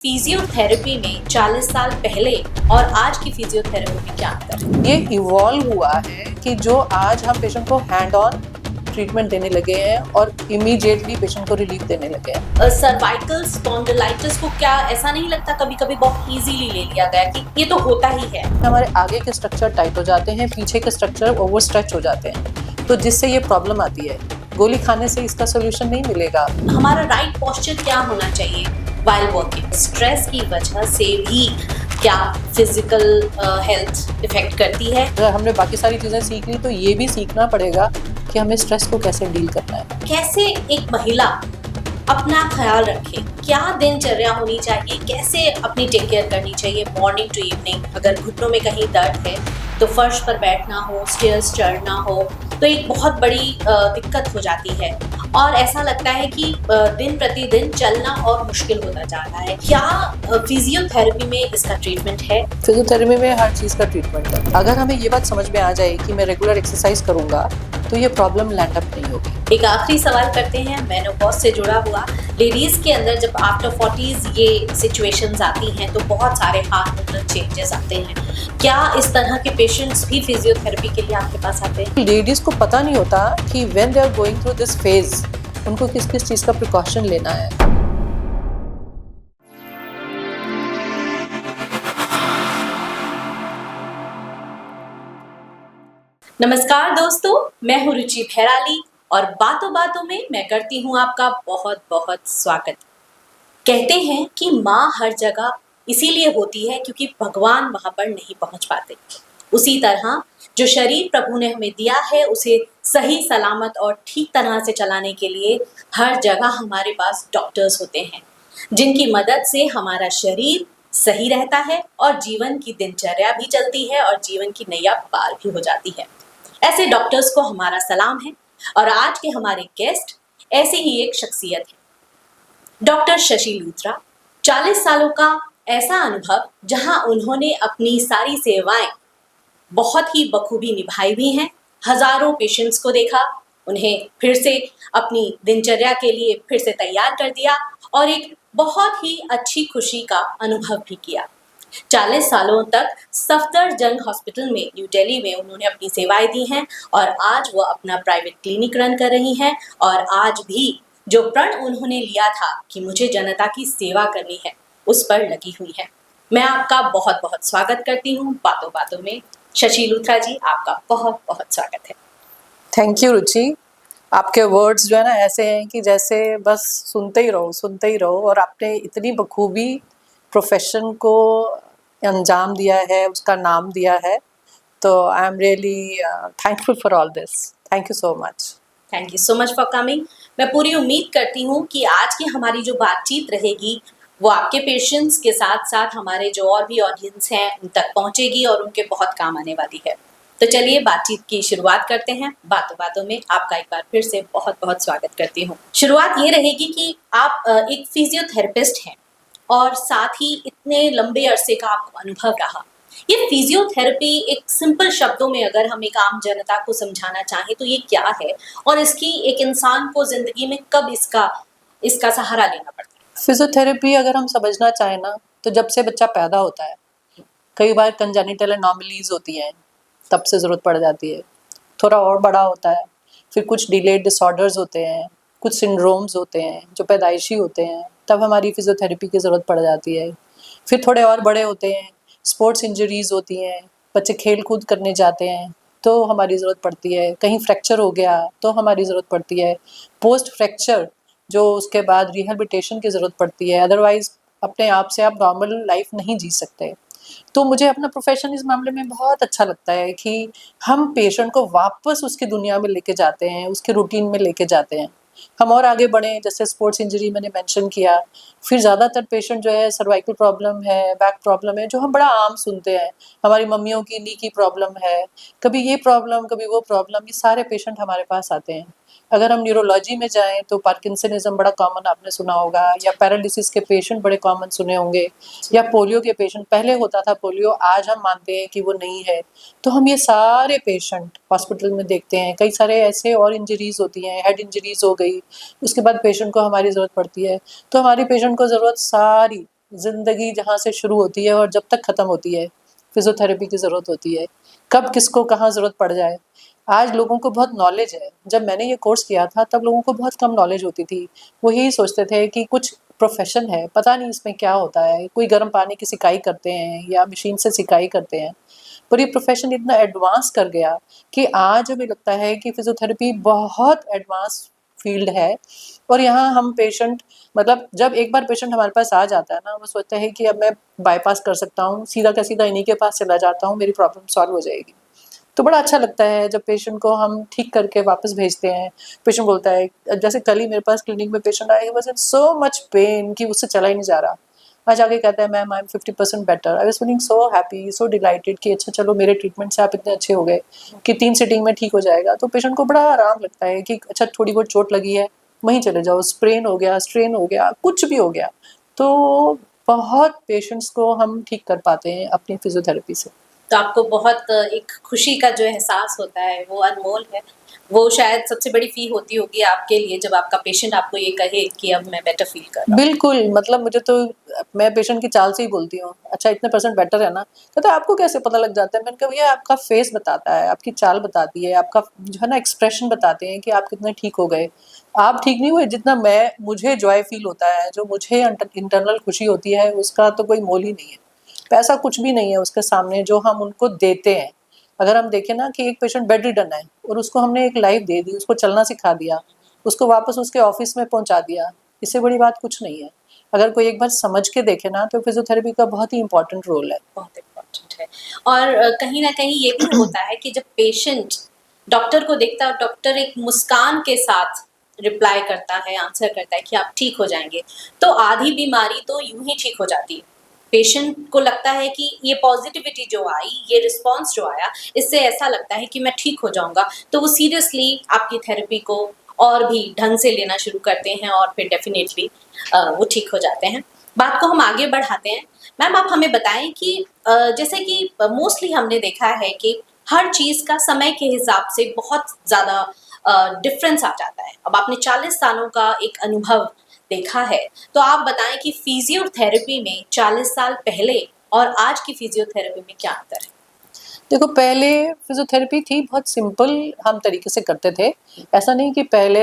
Physiotherapy में 40 साल पहले और आज की फिजियोथेरेपी में क्या अंतर है? ये इवॉल्व हुआ है कि जो आज हम पेशेंट को हैंड ऑन ट्रीटमेंट देने लगे हैं और इमीडिएटली पेशेंट को रिलीफ देने लगे हैं। सर्वाइकल स्पॉन्डिलाइटिस को क्या ऐसा नहीं लगता कभी-कभी बहुत इजीली ले लिया गया कि ये तो होता ही है? हमारे आगे के स्ट्रक्चर टाइट हो जाते हैं, पीछे के स्ट्रक्चर ओवर स्ट्रेच हो जाते हैं, तो जिससे ये प्रॉब्लम आती है। गोली खाने से इसका सोल्यूशन नहीं मिलेगा। हमारा राइट पोस्चर क्या होना चाहिए व्हाइल वर्किंग? स्ट्रेस की वजह से भी क्या फिजिकल हेल्थ इफेक्ट करती है? अगर हमने बाकी सारी चीजें सीख ली तो ये भी सीखना पड़ेगा कि हमें स्ट्रेस को कैसे डील करना है। कैसे एक महिला अपना ख्याल रखे, क्या दिनचर्या होनी चाहिए, कैसे अपनी टेक केयर करनी चाहिए मॉर्निंग टू इवनिंग? अगर घुटनों में कहीं दर्द है तो फर्श पर बैठना हो, स्टेयर्स चढ़ना हो तो एक बहुत बड़ी दिक्कत हो जाती है और ऐसा लगता है कि दिन प्रतिदिन चलना और मुश्किल होता जा रहा है। क्या फिजियोथेरेपी में इसका ट्रीटमेंट है? फिजियोथेरेपी में हर चीज़ का ट्रीटमेंट है। अगर हमें ये बात समझ में आ जाए कि मैं रेगुलर एक्सरसाइज करूंगा तो ये प्रॉब्लम लैंड अप नहीं होगी। एक आखिरी सवाल करते हैं मेनोपॉज से जुड़ा हुआ। लेडीज के अंदर जब आफ्टर 40s ये सिचुएशंस आती हैं तो बहुत सारे हार्मोनल चेंजेस आते हैं। क्या इस तरह के पेशेंट्स भी फिजियोथेरेपी के लिए आपके पास आते हैं? लेडीज को पता नहीं होता कि when they are going through this phase उनको किस किस चीज़ का प्रिकॉशन लेना है। नमस्कार दोस्तों, मैं हूँ रुचि भैराली और बातों बातों में मैं करती हूँ आपका बहुत बहुत स्वागत। कहते हैं कि माँ हर जगह इसीलिए होती है क्योंकि भगवान वहां पर नहीं पहुंच पाते। उसी तरह जो शरीर प्रभु ने हमें दिया है उसे सही सलामत और ठीक तरह से चलाने के लिए हर जगह हमारे पास डॉक्टर्स होते हैं जिनकी मदद से हमारा शरीर सही रहता है और जीवन की दिनचर्या भी चलती है और जीवन की नैया पार भी हो जाती है। ऐसे डॉक्टर्स को हमारा सलाम है और आज के हमारे गेस्ट ऐसे ही एक शख्सियत है, डॉक्टर शशि लूथरा। 40 सालों का ऐसा अनुभव जहां उन्होंने अपनी सारी सेवाएं बहुत ही बखूबी निभाई भी हैं। हजारों पेशेंट्स को देखा, उन्हें फिर से अपनी दिनचर्या के लिए फिर से तैयार कर दिया और एक बहुत ही अच्छी खुशी का अनुभव भी किया। 40 सालों तक सफदरजंग हॉस्पिटल में न्यू दिल्ली में उन्होंने अपनी सेवाएं दी हैं और आज वो अपना प्राइवेट क्लिनिक रन कर रही हैं और आज भी जो प्रण उन्होंने लिया था कि मुझे जनता की सेवा करनी है उस पर लगी हुई है। मैं आपका बहुत बहुत स्वागत करती हूँ बातों बातों में। शशि लूथरा जी, आपका बहुत बहुत स्वागत है। थैंक यू रुचि। आपके वर्ड्स जो है ना ऐसे हैं कि जैसे बस सुनते ही रहो और आपने इतनी बखूबी प्रोफेशन को अंजाम दिया है, उसका नाम दिया है, तो I am really thankful for all this. Thank you so much. Thank you so much for coming. मैं पूरी उम्मीद करती हूँ कि आज की हमारी जो बातचीत रहेगी वो आपके पेशेंट्स के साथ साथ हमारे जो और भी ऑडियंस हैं उन तक पहुँचेगी और उनके बहुत काम आने वाली है। तो चलिए बातचीत की शुरुआत करते हैं। बातों बातों में आपका एक बार फिर से बहुत बहुत स्वागत करती हूँ। शुरुआत ये रहेगी कि आप एक फिजियोथेरेपिस्ट हैं और साथ ही इतने लंबे अरसे का आपको अनुभव रहा। ये फिजियोथेरेपी एक सिंपल शब्दों में अगर हम एक आम जनता को समझाना चाहें तो ये क्या है और इसकी एक इंसान को जिंदगी में कब इसका सहारा लेना पड़ता है? फिजियोथेरेपी अगर हम समझना चाहें ना तो जब से बच्चा पैदा होता है, कई बार कंजेनिटल एनोमलीज होती हैं, तब से ज़रूरत पड़ जाती है। थोड़ा और बड़ा होता है, फिर कुछ डिलेड डिसऑर्डर्स होते हैं, कुछ सिंड्रोम्स होते हैं जो पैदाइशी होते हैं, तब हमारी फिजियोथेरेपी की ज़रूरत पड़ जाती है। फिर थोड़े और बड़े होते हैं, स्पोर्ट्स इंजरीज होती हैं, बच्चे खेल कूद करने जाते हैं तो हमारी ज़रूरत पड़ती है। कहीं फ्रैक्चर हो गया तो हमारी ज़रूरत पड़ती है। पोस्ट फ्रैक्चर जो उसके बाद रिहैबिलिटेशन की ज़रूरत पड़ती है, अदरवाइज अपने आप से आप नॉर्मल लाइफ नहीं जी सकते। तो मुझे अपना प्रोफेशन इस मामले में बहुत अच्छा लगता है कि हम पेशेंट को वापस उसकी दुनिया में लेके जाते हैं, उसके रूटीन में लेके जाते हैं। हम और आगे बढ़ें, जैसे स्पोर्ट्स इंजरी मैंने मेंशन किया, फिर ज़्यादातर पेशेंट जो है सर्वाइकल प्रॉब्लम है, बैक प्रॉब्लम है, जो हम बड़ा आम सुनते हैं। हमारी मम्मियों की नी की प्रॉब्लम है, कभी ये प्रॉब्लम कभी वो प्रॉब्लम, ये सारे पेशेंट हमारे पास आते हैं। अगर हम न्यूरोलॉजी में जाएं तो पार्किंसनिज्म बड़ा कॉमन आपने सुना होगा, या पैरालिसिस के पेशेंट बड़े कॉमन सुने होंगे, या पोलियो के पेशेंट। पहले होता था पोलियो, आज हम मानते हैं कि वो नहीं है। तो हम ये सारे पेशेंट हॉस्पिटल में देखते हैं। कई सारे ऐसे और इंजरीज होती हैं, हेड इंजरीज हो गई, उसके बाद पेशेंट को हमारी ज़रूरत पड़ती है। तो हमारी पेशेंट को ज़रूरत सारी ज़िंदगी जहाँ से शुरू होती है और जब तक ख़त्म होती है, फिज़ियोथेरेपी की ज़रूरत होती है। कब किसको कहाँ ज़रूरत पड़ जाए। आज लोगों को बहुत नॉलेज है। जब मैंने ये कोर्स किया था तब लोगों को बहुत कम नॉलेज होती थी। वो यही सोचते थे कि कुछ प्रोफ़ेशन है, पता नहीं इसमें क्या होता है। कोई गर्म पानी की सिकाई करते हैं या मशीन से सिकाई करते हैं। पर ये प्रोफ़ेशन इतना एडवांस कर गया कि आज हमें लगता है कि फिज़ियोथेरेपी बहुत एडवांस फ़ील्ड है और यहाँ हम पेशेंट मतलब जब एक बार पेशेंट हमारे पास आ जाता है ना, वो सोचता है कि अब मैं बाईपास कर सकता हूँ, सीधा का सीधा इन्हीं के पास चला जाता हूँ, मेरी प्रॉब्लम सॉल्व हो जाएगी। तो बड़ा अच्छा लगता है जब पेशेंट को हम ठीक करके वापस भेजते हैं। पेशेंट बोलता है जैसे कल ही मेरे पास क्लिनिक में पेशेंट आया, he was in so much pain कि उससे चला ही नहीं जा रहा। आज आके कहता है ma'am I am 50% better. I was feeling so happy, so dilated कि अच्छा चलो मेरे ट्रीटमेंट से आप इतने अच्छे हो गए कि 3 सिटिंग में ठीक हो जाएगा। तो पेशेंट को बड़ा आराम लगता है कि अच्छा थोड़ी बहुत चोट लगी है, वहीं चले जाओ, स्प्रेन हो गया, स्ट्रेन हो गया, कुछ भी हो गया। तो बहुत पेशेंट्स को हम ठीक कर पाते हैं अपनी फिज़ियोथेरेपी से। तो आपको बहुत एक खुशी का जो एहसास होता है वो अनमोल है। वो शायद सबसे बड़ी फ़ी होती होगी आपके लिए जब आपका पेशेंट आपको ये कहे कि अब मैं बेटर फ़ील कर रहा हूँ। बिल्कुल, मतलब मुझे तो मैं पेशेंट की चाल से ही बोलती हूँ, अच्छा इतने % बेटर है ना? कहता है आपको कैसे पता लग जाता है? मैंने कहा भैया आपका फेस बताता है, आपकी चाल बताती है, आपका जो है ना एक्सप्रेशन बताते हैं कि आप कितने ठीक हो गए। आप ठीक नहीं हुए, जितना मुझे जॉय फ़ील होता है, जो मुझे इंटरनल खुशी होती है, उसका तो कोई मोल ही नहीं है। पैसा कुछ भी नहीं है उसके सामने जो हम उनको देते हैं। अगर हम देखें ना कि एक पेशेंट बेड रिडन है और उसको हमने एक लाइफ़ दे दी, उसको चलना सिखा दिया, उसको वापस उसके ऑफ़िस में पहुँचा दिया, इससे बड़ी बात कुछ नहीं है। अगर कोई एक बार समझ के देखे ना तो फिज़ियोथेरेपी का बहुत ही इम्पोर्टेंट रोल है। बहुत इम्पोर्टेंट है। और कहीं न कहीं ये भी होता है कि जब पेशेंट डॉक्टर को देखता है और डॉक्टर एक मुस्कान के साथ रिप्लाई करता है, आंसर करता है कि आप ठीक हो जाएँगे, तो आधी बीमारी तो यूँ ही ठीक हो जाती है। पेशेंट को लगता है कि ये पॉज़िटिविटी जो आई, ये रिस्पॉन्स जो आया, इससे ऐसा लगता है कि मैं ठीक हो जाऊँगा। तो वो सीरियसली आपकी थेरेपी को और भी ढंग से लेना शुरू करते हैं और फिर डेफ़िनेटली वो ठीक हो जाते हैं। बात को हम आगे बढ़ाते हैं। मैम आप हमें बताएँ कि जैसे कि मोस्टली हमने देखा है कि हर चीज़ का समय के हिसाब से बहुत ज़्यादा डिफ़रेंस आ जाता है। अब आपने 40 सालों का एक अनुभव देखा है, तो आप बताएँ कि फ़िज़ियोथेरेपी में 40 साल पहले और आज की फ़िज़ियोथेरेपी में क्या अंतर है? देखो पहले फिज़ियोथेरेपी थी बहुत सिंपल हम तरीके से करते थे। ऐसा नहीं कि पहले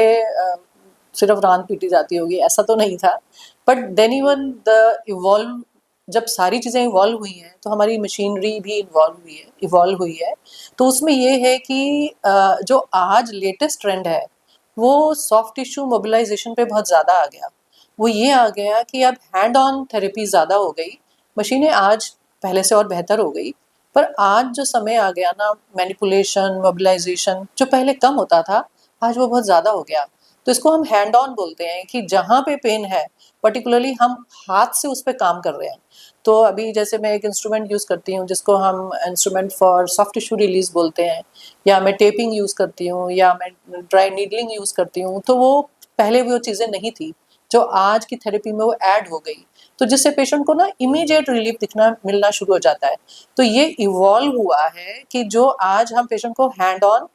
सिर्फ़ रांद पीटी जाती होगी, ऐसा तो नहीं था। But then even the evolve जब सारी चीज़ें इवॉल्व हुई हैं, तो हमारी मशीनरी भी इवॉल्व हुई है। तो उसमें ये है कि जो आज लेटेस्ट ट्रेंड है, वो सॉफ्ट टिश्यू मोबिलाइज़ेशन पे बहुत ज़्यादा आ गया। वो ये आ गया कि अब हैंड ऑन थेरेपी ज़्यादा हो गई। मशीनें आज पहले से और बेहतर हो गई। पर आज जो समय आ गया ना मैनिपुलेशन, मोबिलाइज़ेशन जो पहले कम होता था, आज वो बहुत ज़्यादा हो गया। तो इसको हम हैंड ऑन बोलते हैं कि जहाँ पे पेन है, पर्टिकुलरली हम हाथ से उस पे काम कर रहे हैं। तो अभी जैसे मैं एक इंस्ट्रूमेंट यूज़ करती हूँ जिसको हम instrument for soft tissue release बोलते हैं या मैं टेपिंग यूज़ करती हूँ या मैं ड्राई नीडलिंग यूज़ करती हूँ। तो वो पहले वो चीज़ें नहीं थी, जो आज की थेरेपी में वो ऐड हो गई। तो जिससे पेशेंट को ना इमीडिएट रिलीफ दिखना मिलना शुरू हो जाता है। तो ये इवॉल्व हुआ है कि जो आज हम पेशेंट को हैंड ऑन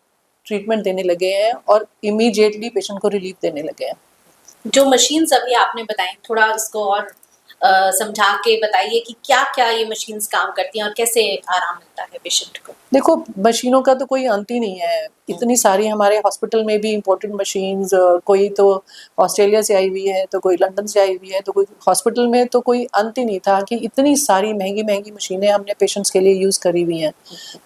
ट्रीटमेंट देने लगे हैं और इमीडिएटली पेशेंट को रिलीफ देने लगे हैं। जो मशीन्स अभी आपने बताई, थोड़ा इसको और समझा के बताइए कि क्या-क्या ये मशीन्स काम करती हैं और कैसे आराम मिलता है पेशेंट को? देखो मशीनों का तो कोई अंत ही नहीं है। इतनी सारी हमारे हॉस्पिटल में भी इम्पोर्टेंट मशीन्स कोई तो ऑस्ट्रेलिया से आई हुई है, तो कोई लंदन से आई हुई है, तो कोई हॉस्पिटल में तो कोई अंत ही नहीं था कि इतनी सारी महँगी-महँगी मशीनें हमने पेशेंट्स के लिए यूज़ करी हुई हैं।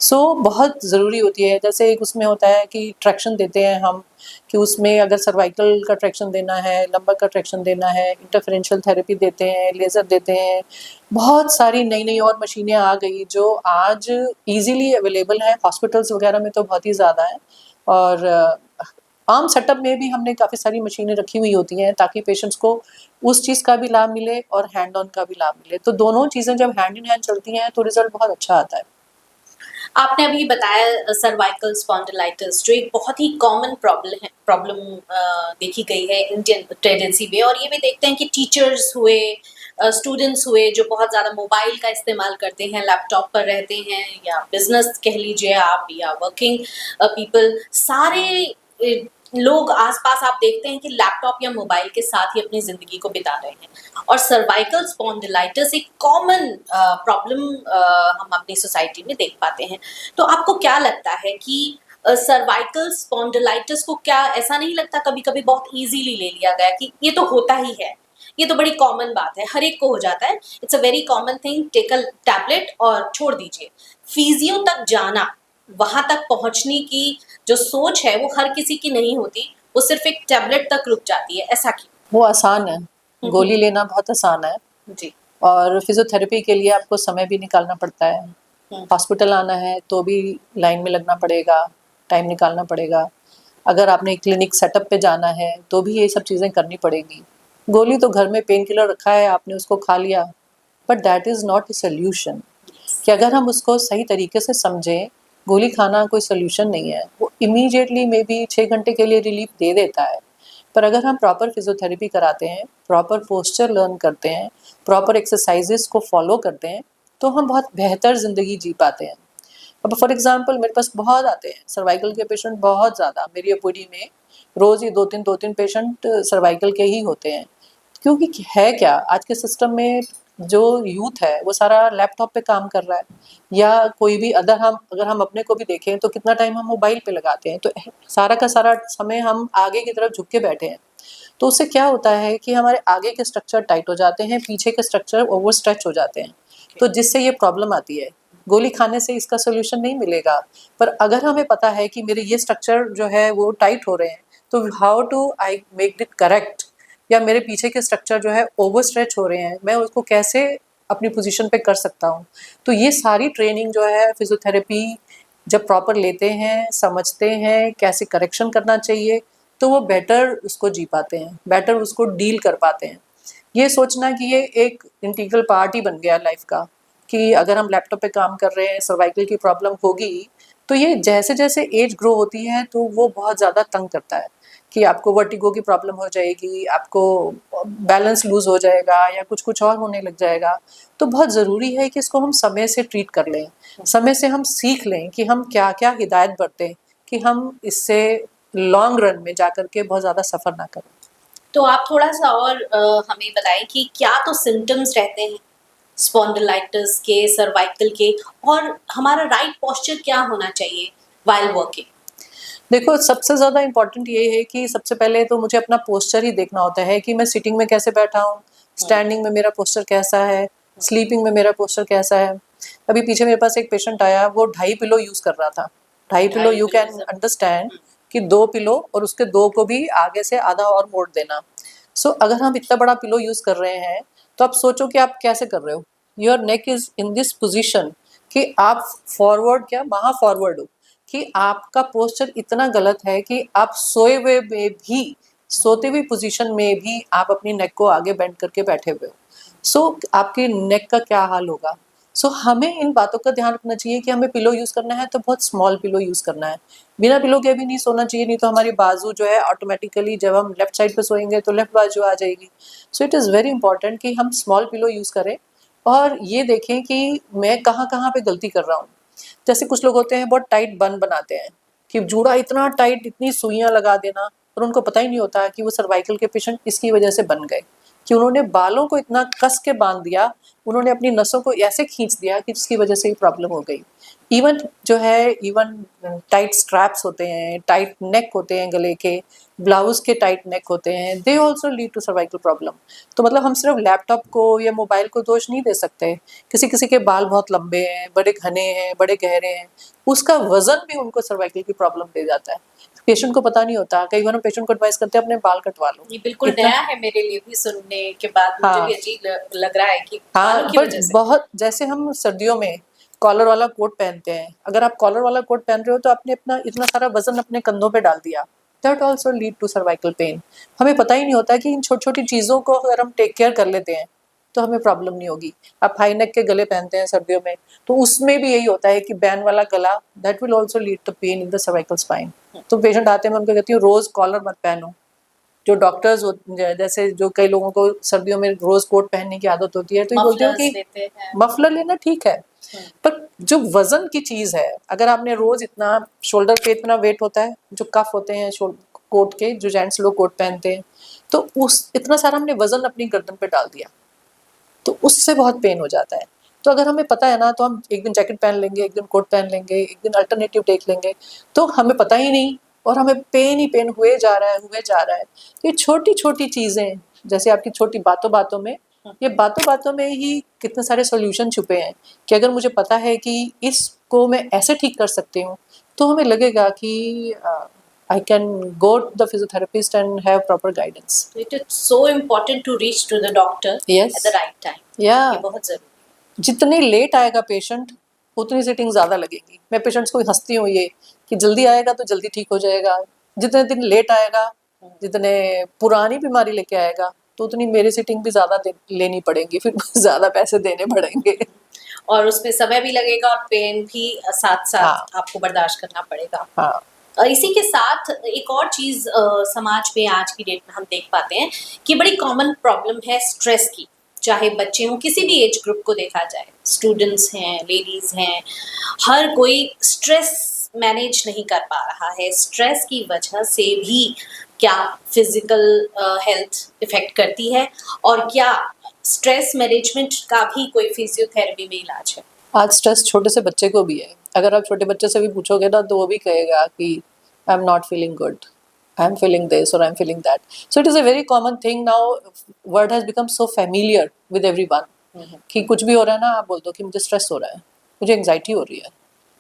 सो बहुत ज़रूरी होती है, जैसे एक उसमें होता है कि ट्रैक्शन देते हैं हम, कि उसमें अगर सर्वाइकल का ट्रैक्शन देना है, लंबर का ट्रैक्शन देना है, इंटरफेरेंशियल थेरेपी देते हैं, लेज़र देते हैं। बहुत सारी नई-नई और मशीनें आ गई जो आज ईज़िली अवेलेबल हैं, हॉस्पिटल्स वगैरह में तो बहुत ही ज़्यादा है और आम सेटअप में भी हमने काफ़ी सारी मशीनें रखी हुई होती हैं ताकि पेशेंट्स को उस चीज़ का भी लाभ मिले और हैंड ऑन का भी लाभ मिले। तो दोनों चीज़ें जब हैंड इन हैंड चलती हैं तो रिज़ल्ट बहुत अच्छा आता है। आपने अभी बताया सर्वाइकल स्पॉन्डिलाइटिस जो एक बहुत ही कॉमन प्रॉब्लम देखी गई है इंडियन टेंडेंसी में और ये भी देखते हैं कि टीचर्स हुए स्टूडेंट्स हुए जो बहुत ज़्यादा मोबाइल का इस्तेमाल करते हैं लैपटॉप पर रहते हैं या बिजनेस कह लीजिए आप या वर्किंग पीपल सारे लोग आसपास आप देखते हैं कि लैपटॉप या मोबाइल के साथ ही अपनी जिंदगी को बिता रहे हैं और सर्वाइकल स्पॉन्डिलाइटिस एक कॉमन प्रॉब्लम हम अपनी सोसाइटी में देख पाते हैं। तो आपको क्या लगता है कि सर्वाइकल स्पॉन्डिलाइटिस को क्या ऐसा नहीं लगता कभी-कभी बहुत इजीली ले लिया गया कि ये तो होता ही है, ये तो बड़ी कॉमन बात है, हर एक को हो जाता है, it's a very common thing, take a tablet और छोड़ दीजिए। फिजियो तक जाना, वहां तक पहुंचने की जो सोच है वो हर किसी की नहीं होती, वो सिर्फ एक टैबलेट तक रुक जाती है, ऐसा क्यों? वो आसान है, गोली लेना बहुत आसान है। जी। और फिजियोथेरेपी के लिए आपको समय भी निकालना पड़ता है। हॉस्पिटल आना है तो भी लाइन में लगना पड़ेगा, टाइम निकालना पड़ेगा। अगर आपने क्लिनिक सेटअप पे जाना है तो भी ये सब चीज़ें करनी पड़ेगी। गोली तो घर में पेन किलर रखा है, आपने उसको खा लिया, but that is not a solution. कि अगर हम उसको सही तरीके से समझें, गोली खाना कोई सॉल्यूशन नहीं है। वो इमीडिएटली मे बी 6 घंटे के लिए रिलीफ दे देता है, पर अगर हम प्रॉपर फिजियोथेरेपी कराते हैं, प्रॉपर पोस्चर लर्न करते हैं, प्रॉपर एक्सरसाइजेस को फॉलो करते हैं, तो हम बहुत बेहतर ज़िंदगी जी पाते हैं। अब फॉर एग्जांपल मेरे पास बहुत आते हैं सर्वाइकल के पेशेंट, बहुत ज़्यादा। मेरी ओपीडी में रोज़ ही 2-3 पेशेंट सर्वाइकल के ही होते हैं। क्योंकि है क्या, आज के सिस्टम में जो यूथ है वो सारा लैपटॉप पे काम कर रहा है, या कोई भी अगर हम अपने को भी देखें तो कितना टाइम हम मोबाइल पे लगाते हैं, तो सारा का सारा समय हम आगे की तरफ झुक के बैठे हैं। तो उससे क्या होता है कि हमारे आगे के स्ट्रक्चर टाइट हो जाते हैं, पीछे के स्ट्रक्चर ओवर स्ट्रेच हो जाते हैं, तो जिससे ये प्रॉब्लम आती है। गोली खाने से इसका सोल्यूशन नहीं मिलेगा, पर अगर हमें पता है कि मेरे ये स्ट्रक्चर जो है वो टाइट हो रहे हैं, तो how to I make it correct, या मेरे पीछे के स्ट्रक्चर जो है ओवर स्ट्रेच हो रहे हैं, मैं उसको कैसे अपनी पोजीशन पे कर सकता हूँ। तो ये सारी ट्रेनिंग जो है फिजियोथेरेपी जब प्रॉपर लेते हैं, समझते हैं कैसे करेक्शन करना चाहिए, तो वो बेटर उसको जी पाते हैं, बेटर उसको डील कर पाते हैं। ये सोचना कि ये एक इंटीग्रल पार्ट ही बन गया लाइफ का, कि अगर हम लैपटॉप पे काम कर रहे हैं, सर्वाइकल की प्रॉब्लम होगी, तो ये जैसे-जैसे एज ग्रो होती है तो वो बहुत ज़्यादा तंग करता है, कि आपको वर्टिगो की प्रॉब्लम हो जाएगी, आपको बैलेंस लूज़ हो जाएगा या कुछ-कुछ और होने लग जाएगा। तो बहुत ज़रूरी है कि इसको हम समय से ट्रीट कर लें, समय से हम सीख लें कि हम क्या-क्या हिदायत बरतें, कि हम इससे लॉन्ग रन में जाकर के बहुत ज़्यादा सफ़र ना करें। तो आप थोड़ा-सा और हमें बताएँ कि क्या तो सिम्पटम्स रहते हैं स्पॉन्डिलाइटिस के, सर्वाइकल के, और हमारा राइट पोस्चर क्या होना चाहिए व्हाइल वर्किंग? देखो, सबसे ज़्यादा इम्पोर्टेंट ये है कि सबसे पहले तो मुझे अपना पोस्चर ही देखना होता है कि मैं सिटिंग में कैसे बैठा हूँ, स्टैंडिंग में मेरा पोस्चर कैसा है, स्लीपिंग में मेरा पोस्चर कैसा है। अभी पीछे मेरे पास एक पेशेंट आया, वो 2.5 पिलो यूज़ कर रहा था। 2.5 पिलो यू कैन अंडरस्टैंड कि 2 पिलो और उसके 2 को भी आगे से आधा और मोड़ देना। सो अगर हम इतना बड़ा पिलो यूज़ कर रहे हैं, तो आप सोचो कि आप कैसे कर रहे हो। Your neck is in this position कि आप फॉरवर्ड क्या वहाँ फॉरवर्ड हो, कि आपका पोस्चर इतना गलत है कि आप सोए हुए में भी, सोते हुए पोजीशन में भी आप अपनी नेक को आगे बेंड करके बैठे हुए हो। सो आपके नेक का क्या हाल होगा। सो हमें इन बातों का ध्यान रखना चाहिए कि हमें पिलो यूज़ करना है तो बहुत स्मॉल पिलो यूज़ करना है, बिना पिलो के भी नहीं सोना चाहिए, नहीं तो हमारी बाजू जो है ऑटोमेटिकली जब हम लेफ्ट साइड पे सोएंगे तो लेफ्ट बाजू आ जाएगी। सो इट इज़ वेरी इंपॉर्टेंट कि हम स्मॉल पिलो यूज़ करें और ये देखें कि मैं कहाँ कहाँ पे गलती कर रहा हूँ। जैसे कुछ लोग होते हैं बहुत टाइट बन बनाते हैं, कि जूड़ा इतना टाइट, इतनी सुइयां लगा देना, और उनको पता ही नहीं होता कि वो सर्वाइकल के पेशेंट इसकी वजह से बन गए, कि उन्होंने बालों को इतना कस के बांध दिया, उन्होंने अपनी नसों को ऐसे खींच दिया कि जिसकी वजह से ये प्रॉब्लम हो गई। इवन जो है, इवन टाइट स्ट्रैप्स होते हैं, टाइट नेक होते हैं गले के, ब्लाउज के टाइट नेक होते हैं, they also lead to cervical problem. तो मतलब हम सिर्फ लैपटॉप को या मोबाइल को दोष नहीं दे सकते। किसी किसी के बाल बहुत लंबे हैं, बड़े घने हैं, बड़े गहरे हैं, उसका वजन भी उनको सर्वाइकल की प्रॉब्लम दे जाता है। पेशेंट को पता नहीं होता, कई बार हम पेशेंट को एडवाइस करते हैं अपने बाल कटवा लो। ये बिल्कुल इतना नया है मेरे लिए भी, सुनने के बाद मुझे हाँ भी अजीब लग रहा है कि हाँ, बालों की बट वजह से। बहुत, जैसे हम सर्दियों में कॉलर वाला कोट पहनते हैं, अगर आप कॉलर वाला कोट पहन रहे हो तो आपने अपना इतना सारा वजन अपने कंधों पे डाल दिया, that also lead to cervical pain. हमें पता ही नहीं होता कि इन छोटी छोटी चीज़ों को अगर हम टेक केयर कर लेते हैं तो हमें प्रॉब्लम नहीं होगी। आप हाई नेक के गले पहनते हैं सर्दियों में, तो उसमें भी यही होता है कि बैन वाला गला, that will also lead to pain in the cervical spine. तो पेशेंट आते हैं, मैं उनको कहती हूँ रोज कॉलर मत पहनो। जो डॉक्टर्स जैसे जो कई लोगों को सर्दियों में रोज कोट पहनने की आदत होती है, तो ये बोलते हो मफलर्स कि लेते हैं। मफलर लेना ठीक है, पर जो वजन की चीज है, अगर आपने रोज इतना, शोल्डर पे इतना वेट होता है, जो कफ होते हैं कोट के, जो जेंट्स लोग कोट पहनते हैं, तो उस इतना सारा हमने वजन अपनी गर्दन पे डाल दिया, तो उससे बहुत पेन हो जाता है। तो अगर हमें पता है ना, तो हम एक दिन जैकेट पहन लेंगे, एक दिन कोट पहन लेंगे, एक दिन अल्टरनेटिव देख लेंगे, तो हमें पता ही नहीं, और हमें पेन ही पेन हुए जा रहा है, हुए जा रहा है। तो ये छोटी छोटी चीज़ें, जैसे आपकी छोटी बातों बातों में, ये बातों बातों में ही कितने सारे सॉल्यूशन छुपे हैं, कि अगर मुझे पता है कि इसको मैं ऐसे ठीक कर सकती हूँ, तो हमें लगेगा कि I can go to the physiotherapist and have proper guidance. It is so important to reach to the doctor Yes. at the right time. या ये बहुत जरूरी है। जितनी लेट आएगा पेशेंट, उतनी सीटिंग ज़्यादा लगेगी। मैं पेशेंट्स को हंसती हूँ ये, कि जल्दी आएगा तो जल्दी ठीक हो जाएगा, जितने दिन लेट आएगा, जितने पुरानी बीमारी लेके आएगा, तो उतनी मेरी सीटिंग भी ज़्यादा लेनी पड़ेगी, फिर ज़्यादा पैसे देने पड़ेंगे। और उसमें समय भी लगेगा और पेन भी साथ साथ हाँ। आपको बर्दाश्त करना पड़ेगा। हाँ, इसी के साथ एक और चीज समाज में आज की डेट में हम देख पाते हैं कि बड़ी कॉमन प्रॉब्लम है स्ट्रेस की, चाहे बच्चे हों, किसी भी एज ग्रुप को देखा जाए, स्टूडेंट्स हैं, लेडीज हैं, हर कोई स्ट्रेस मैनेज नहीं कर पा रहा है। स्ट्रेस की वजह से भी क्या फिजिकल हेल्थ इफेक्ट करती है, और क्या स्ट्रेस मैनेजमेंट का भी कोई फिजियोथेरेपी में इलाज है? आज स्ट्रेस छोटे से बच्चे को भी है। अगर आप छोटे बच्चे से भी पूछोगे ना, तो वो भी कहेगा कि I am not feeling good, I am feeling this और I am feeling that. So it is a very common thing now, word has become so familiar with everyone, कि कुछ भी हो रहा है ना, आप बोल दो कि मुझे स्ट्रेस हो रहा है, मुझे एंग्जाइटी हो रही है,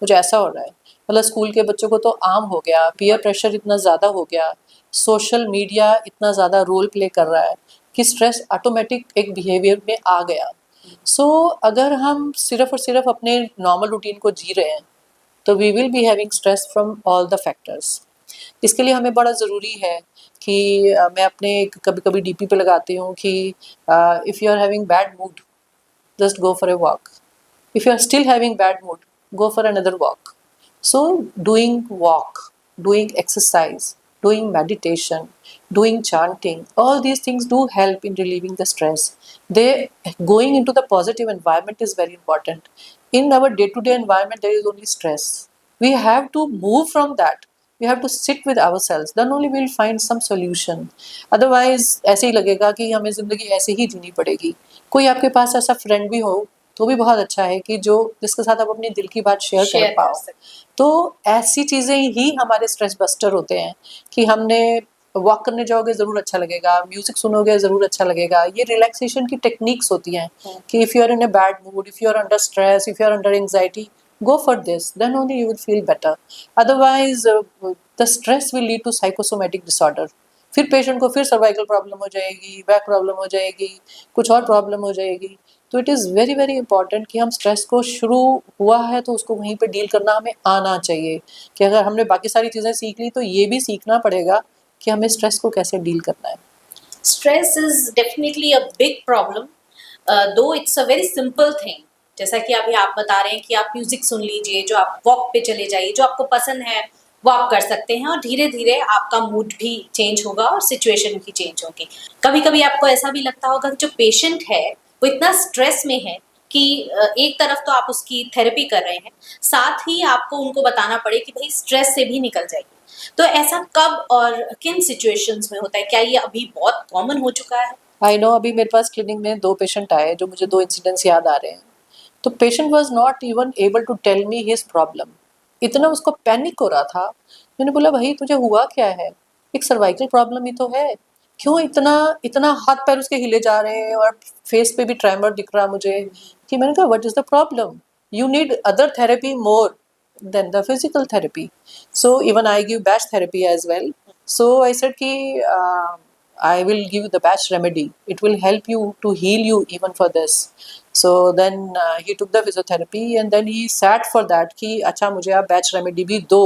मुझे ऐसा हो रहा है। मतलब स्कूल के बच्चों को तो आम हो गया, पीयर प्रेशर इतना ज़्यादा हो गया, सोशल मीडिया इतना ज़्यादा रोल प्ले कर रहा है, कि स्ट्रेस ऑटोमेटिक एक बिहेवियर में आ गया। सो अगर हम सिर्फ और सिर्फ अपने नॉर्मल रूटीन को जी रहे हैं, तो we will be having stress from all the factors. इसके लिए हमें बड़ा ज़रूरी है कि मैं अपने कभी कभी डीपी पे लगाती हूँ कि if you are having bad mood, just go for a walk. If you are still having bad mood, go for another walk. So doing walk, doing exercise, doing meditation, doing chanting, all these things do help in relieving the stress. They going into the positive environment is very important. In our day-to-day environment, there is only stress. We have to move from that. We have to sit with ourselves. Then only we'll find some solution. Otherwise, ऐसे ही लगेगा कि हमें ज़िंदगी ऐसे ही जीनी पड़ेगी। कोई आपके पास ऐसा फ्रेंड भी हो, तो भी बहुत अच्छा है, कि जो जिसके साथ आप अपनी दिल की बात शेयर कर शेयर कर पाओ। सकते। तो ऐसी चीज़ें ही हमारे स्ट्रेस बस्टर होते हैं, कि हमने वॉक करने जाओगे ज़रूर अच्छा लगेगा, म्यूज़िक सुनोगे ज़रूर अच्छा लगेगा। ये रिलैक्सेशन की टेक्निक्स होती हैं, कि if you are in a bad mood, if you are under stress, if you are under anxiety, go for this, then only you will feel better. Otherwise, the stress will lead to psychosomatic disorder. फिर patient को फिर cervical problem हो जाएगी, back problem हो जाएगी, कुछ और problem हो जाएगी। तो it is very very important कि हम स्ट्रेस को शुरू हुआ है तो उसको वहीं पे डील करना हमें आना चाहिए, कि अगर हमने बाकी सारी चीज़ें सीख ली, तो ये भी सीखना पड़ेगा कि हमें स्ट्रेस को कैसे डील करना है। Stress is definitely a big problem, though it's a very simple thing. जैसा कि अभी आप बता रहे हैं कि आप म्यूजिक सुन लीजिए, जो आप वॉक पे चले जाइए, जो आपको पसंद है वो आप कर सकते हैं, और धीरे धीरे आपका मूड भी चेंज होगा और सिचुएशन भी चेंज होगी। कभी कभी आपको ऐसा भी लगता होगा कि जो पेशेंट है वो इतना स्ट्रेस में है कि एक तरफ तो आप उसकी थेरेपी कर रहे हैं, साथ ही आपको उनको बताना पड़े कि भाई स्ट्रेस से भी निकल जाइए। तो ऐसा कब और किन सिचुएशंस में होता है? क्या ये अभी बहुत कॉमन हो चुका है? आई नो, अभी मेरे पास क्लिनिक में 2 पेशेंट आए, जो मुझे 2 इंसिडेंट्स याद आ रहे हैं। तो patient was not even able to tell me his problem, इतना उसको पैनिक हो रहा था। मैंने बोला, भाई तुझे हुआ क्या है? एक सर्वाइकल प्रॉब्लम ही तो है, क्यों इतना इतना हाथ पैर उसके हिले जा रहे हैं, और फेस पे भी ट्रेमर दिख रहा मुझे। कि मैंने कहा, what is the problem? You need other therapy more than the physical therapy. So even I give batch therapy as well. So I said ki I will give you the batch remedy. It will help you to heal you even for this. So then he took the physiotherapy and then he sat for that कि अच्छा मुझे आप batch remedy भी दो,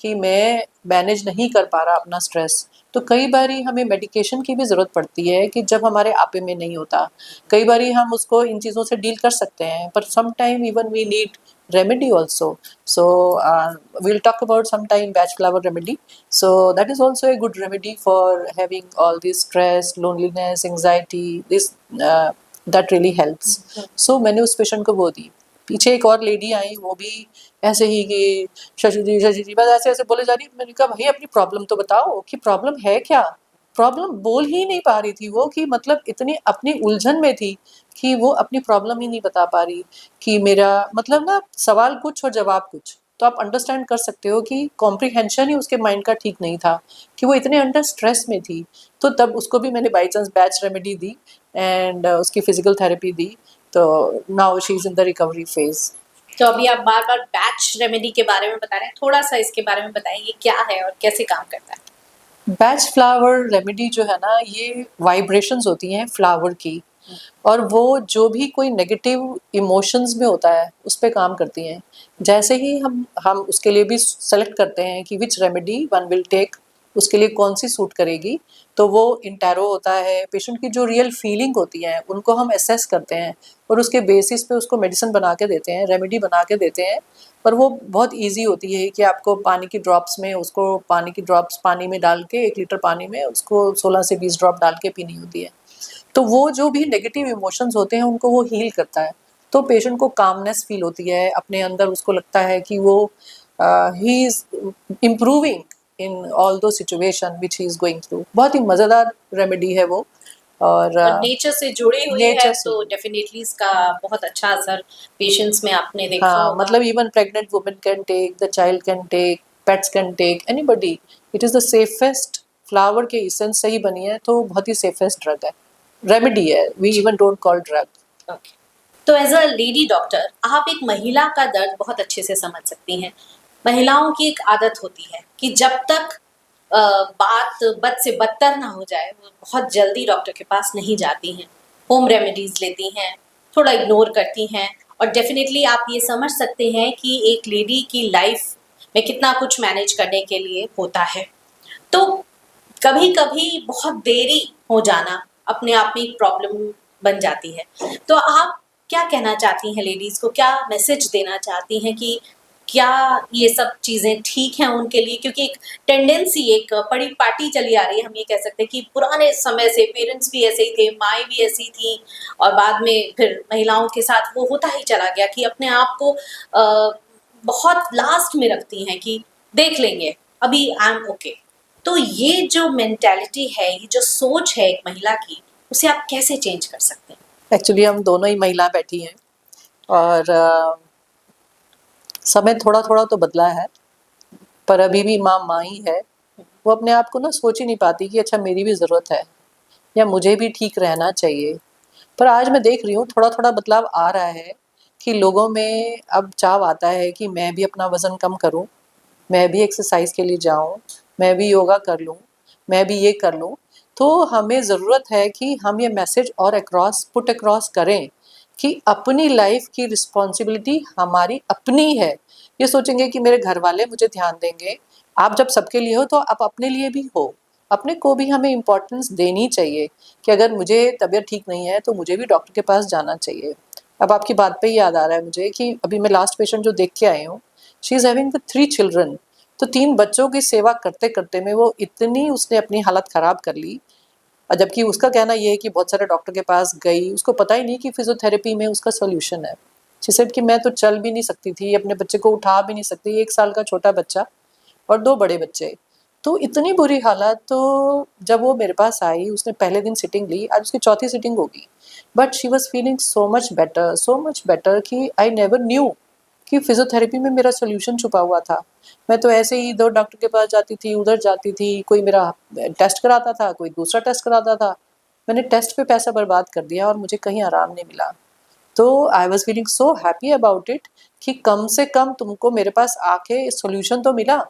कि मैं manage नहीं कर पा रहा अपना स्ट्रेस। तो कई बारी हमें मेडिकेशन की भी ज़रूरत पड़ती है, कि जब हमारे आपे में नहीं होता। कई बारी हम उसको इन चीज़ों से डील कर सकते हैं, पर some time even we need remedy also. So we'll talk about sometime batch flower remedy. So that is also a good remedy for having all this stress, loneliness, anxiety. This that really helps. So मैंने उस patient को वो दी। पीछे एक और lady आई, वो भी ऐसे ही कि शशि जी, बस ऐसे-ऐसे बोले जा रही है। मैंने कहा भई अपनी प्रॉब्लम तो बताओ कि प्रॉब्लम है क्या? प्रॉब्लम बोल ही नहीं पा रही थी वो, कि मतलब इतनी अपनी उलझन में थी कि वो अपनी प्रॉब्लम ही नहीं बता पा रही, कि मेरा मतलब ना सवाल कुछ और जवाब कुछ। तो आप अंडरस्टैंड कर सकते हो कि कॉम्प्रिहेंशन ही उसके माइंड का ठीक नहीं था, कि वो इतने अंडर स्ट्रेस में थी। तो तब उसको भी मैंने by chance batch remedy the and उसकी फिजिकल थेरेपी दी। तो now she is in the recovery phase. तो अभी आप बार-बार बैच रेमेडी के बारे में बता रहे हैं, थोड़ा-सा इसके बारे में बताएँ, ये क्या है और कैसे काम करता है? बैच फ्लावर रेमेडी जो है ना, ये वाइब्रेशंस होती हैं फ्लावर की, और वो जो भी कोई नेगेटिव इमोशंस में होता है उस पे काम करती हैं। जैसे ही हम उसके लिए भी सेलेक्ट करते हैं कि विच रेमेडी वन विल टेक, उसके लिए कौन सी सूट करेगी, तो वो इंटैरो होता है, पेशेंट की जो रियल फीलिंग होती है उनको हम असेस करते हैं और उसके बेसिस पे उसको मेडिसिन बना के देते हैं, रेमेडी बना के देते हैं। पर वो बहुत ईज़ी होती है कि आपको पानी की ड्रॉप्स में उसको पानी की ड्रॉप्स पानी में डाल के 1 लीटर पानी में उसको 16 से 20 ड्रॉप डाल के पीनी होती है। तो वो जो भी नेगेटिव इमोशंस होते हैं उनको वो हील करता है। तो पेशेंट को कामनेस फील होती है अपने अंदर, उसको लगता है कि वो ही is improving in all those situation which he is going through. बहुत ही मज़ेदार रेमेडी है वो। और और नेचर से जुड़ी हुई है नेचर से तो डेफिनेटली इसका बहुत अच्छा असर पेशेंट्स में आपने देखा हाँ, होगा। मतलब even pregnant women can take, the child can take, pets can take, anybody. It is the safest, flower के एसेंस से ही बनी है, तो बहुत ही सेफेस्ट ड्रग है, रेमेडी है। We even don't call drug. Okay. तो एज अ लेडी डॉक्टर आप एक महिला का दर्द बहुत अच्छे से समझ सकती हैं। महिलाओं की एक आदत होती है कि जब तक बात बद से बदतर ना हो जाए वो बहुत जल्दी डॉक्टर के पास नहीं जाती हैं, होम रेमेडीज लेती हैं, थोड़ा इग्नोर करती हैं। और डेफिनेटली आप ये समझ सकते हैं कि एक लेडी की लाइफ में कितना कुछ मैनेज करने के लिए होता है। तो कभी-कभी बहुत देरी हो जाना अपने आप में एक प्रॉब्लम बन जाती है। तो आप क्या कहना चाहती हैं लेडीज़ को? क्या मैसेज देना चाहती हैं कि क्या ये सब चीज़ें ठीक हैं उनके लिए? क्योंकि एक टेंडेंसी एक परिपाटी चली आ रही है, हम ये कह सकते हैं कि पुराने समय से पेरेंट्स भी ऐसे ही थे, माएँ भी ऐसी थीं और बाद में फिर महिलाओं के साथ वो होता ही चला गया कि अपने आप को बहुत लास्ट में रखती हैं कि देख लेंगे, अभी आई एम ओके। तो ये जो मेंटालिटी है, ये जो सोच है एक महिला की, उसे आप कैसे चेंज कर सकते हैं? एक्चुअली हम दोनों ही महिला बैठी हैं, और समय थोड़ा-थोड़ा तो बदला है, पर अभी भी माँ माँ ही है। वो अपने आप को ना सोच ही नहीं पाती कि अच्छा मेरी भी ज़रूरत है, या मुझे भी ठीक रहना चाहिए। पर आज मैं देख रही हूँ थोड़ा-थोड़ा बदलाव आ रहा है, कि लोगों में अब चाव आता है कि मैं भी अपना वज़न कम करूँ, मैं भी एक्सरसाइज़ के लिए जाऊँ, मैं भी योगा कर लूँ, मैं भी ये कर लूँ। तो हमें ज़रूरत है कि हम ये मैसेज और पुट अक्रॉस करें कि अपनी लाइफ़ की रिस्पॉन्सिबिलिटी हमारी अपनी है। ये सोचेंगे कि मेरे घरवाले मुझे ध्यान देंगे, आप जब सबके लिए हो तो आप अपने लिए भी हो। अपने को भी हमें इम्पोर्टेंस देनी चाहिए, कि अगर मुझे तबीयत ठीक नहीं है तो मुझे भी डॉक्टर के पास जाना चाहिए। अब आपकी बात पे ही याद आ रहा है मुझे कि अभी मैं लास्ट पेशेंट जो देख के आई हूँ, she is having the 3 children. तो 3 बच्चों की सेवा करते-करते में वो इतनी उसने अपनी हालत ख़राब कर ली, और जबकि उसका कहना ये है कि बहुत सारे डॉक्टर के पास गई, उसको पता ही नहीं कि फिज़ियोथेरेपी में उसका सॉल्यूशन है। शी सेड कि मैं तो चल भी नहीं सकती थी, अपने बच्चे को उठा भी नहीं सकती, 1 साल का छोटा बच्चा और 2 बड़े बच्चे। तो इतनी बुरी हालत, तो जब वो मेरे पास आई, उसने पहले दिन सिटिंग ली, आज उसकी चौथी सिटिंग होगी। But she was feeling so much better कि आई नेवर न्यू कि फिज़ियोथेरेपी में मेरा सॉल्यूशन छुपा हुआ था। मैं तो ऐसे ही इधर डॉक्टर के पास जाती थी, उधर जाती थी, कोई मेरा टेस्ट कराता था, कोई दूसरा टेस्ट कराता था। मैंने टेस्ट पे पैसा बर्बाद कर दिया और मुझे कहीं आराम नहीं मिला। तो I was feeling so happy about it कि कम से कम तुमको मेरे पास आके सॉल्यूशन तो मिला।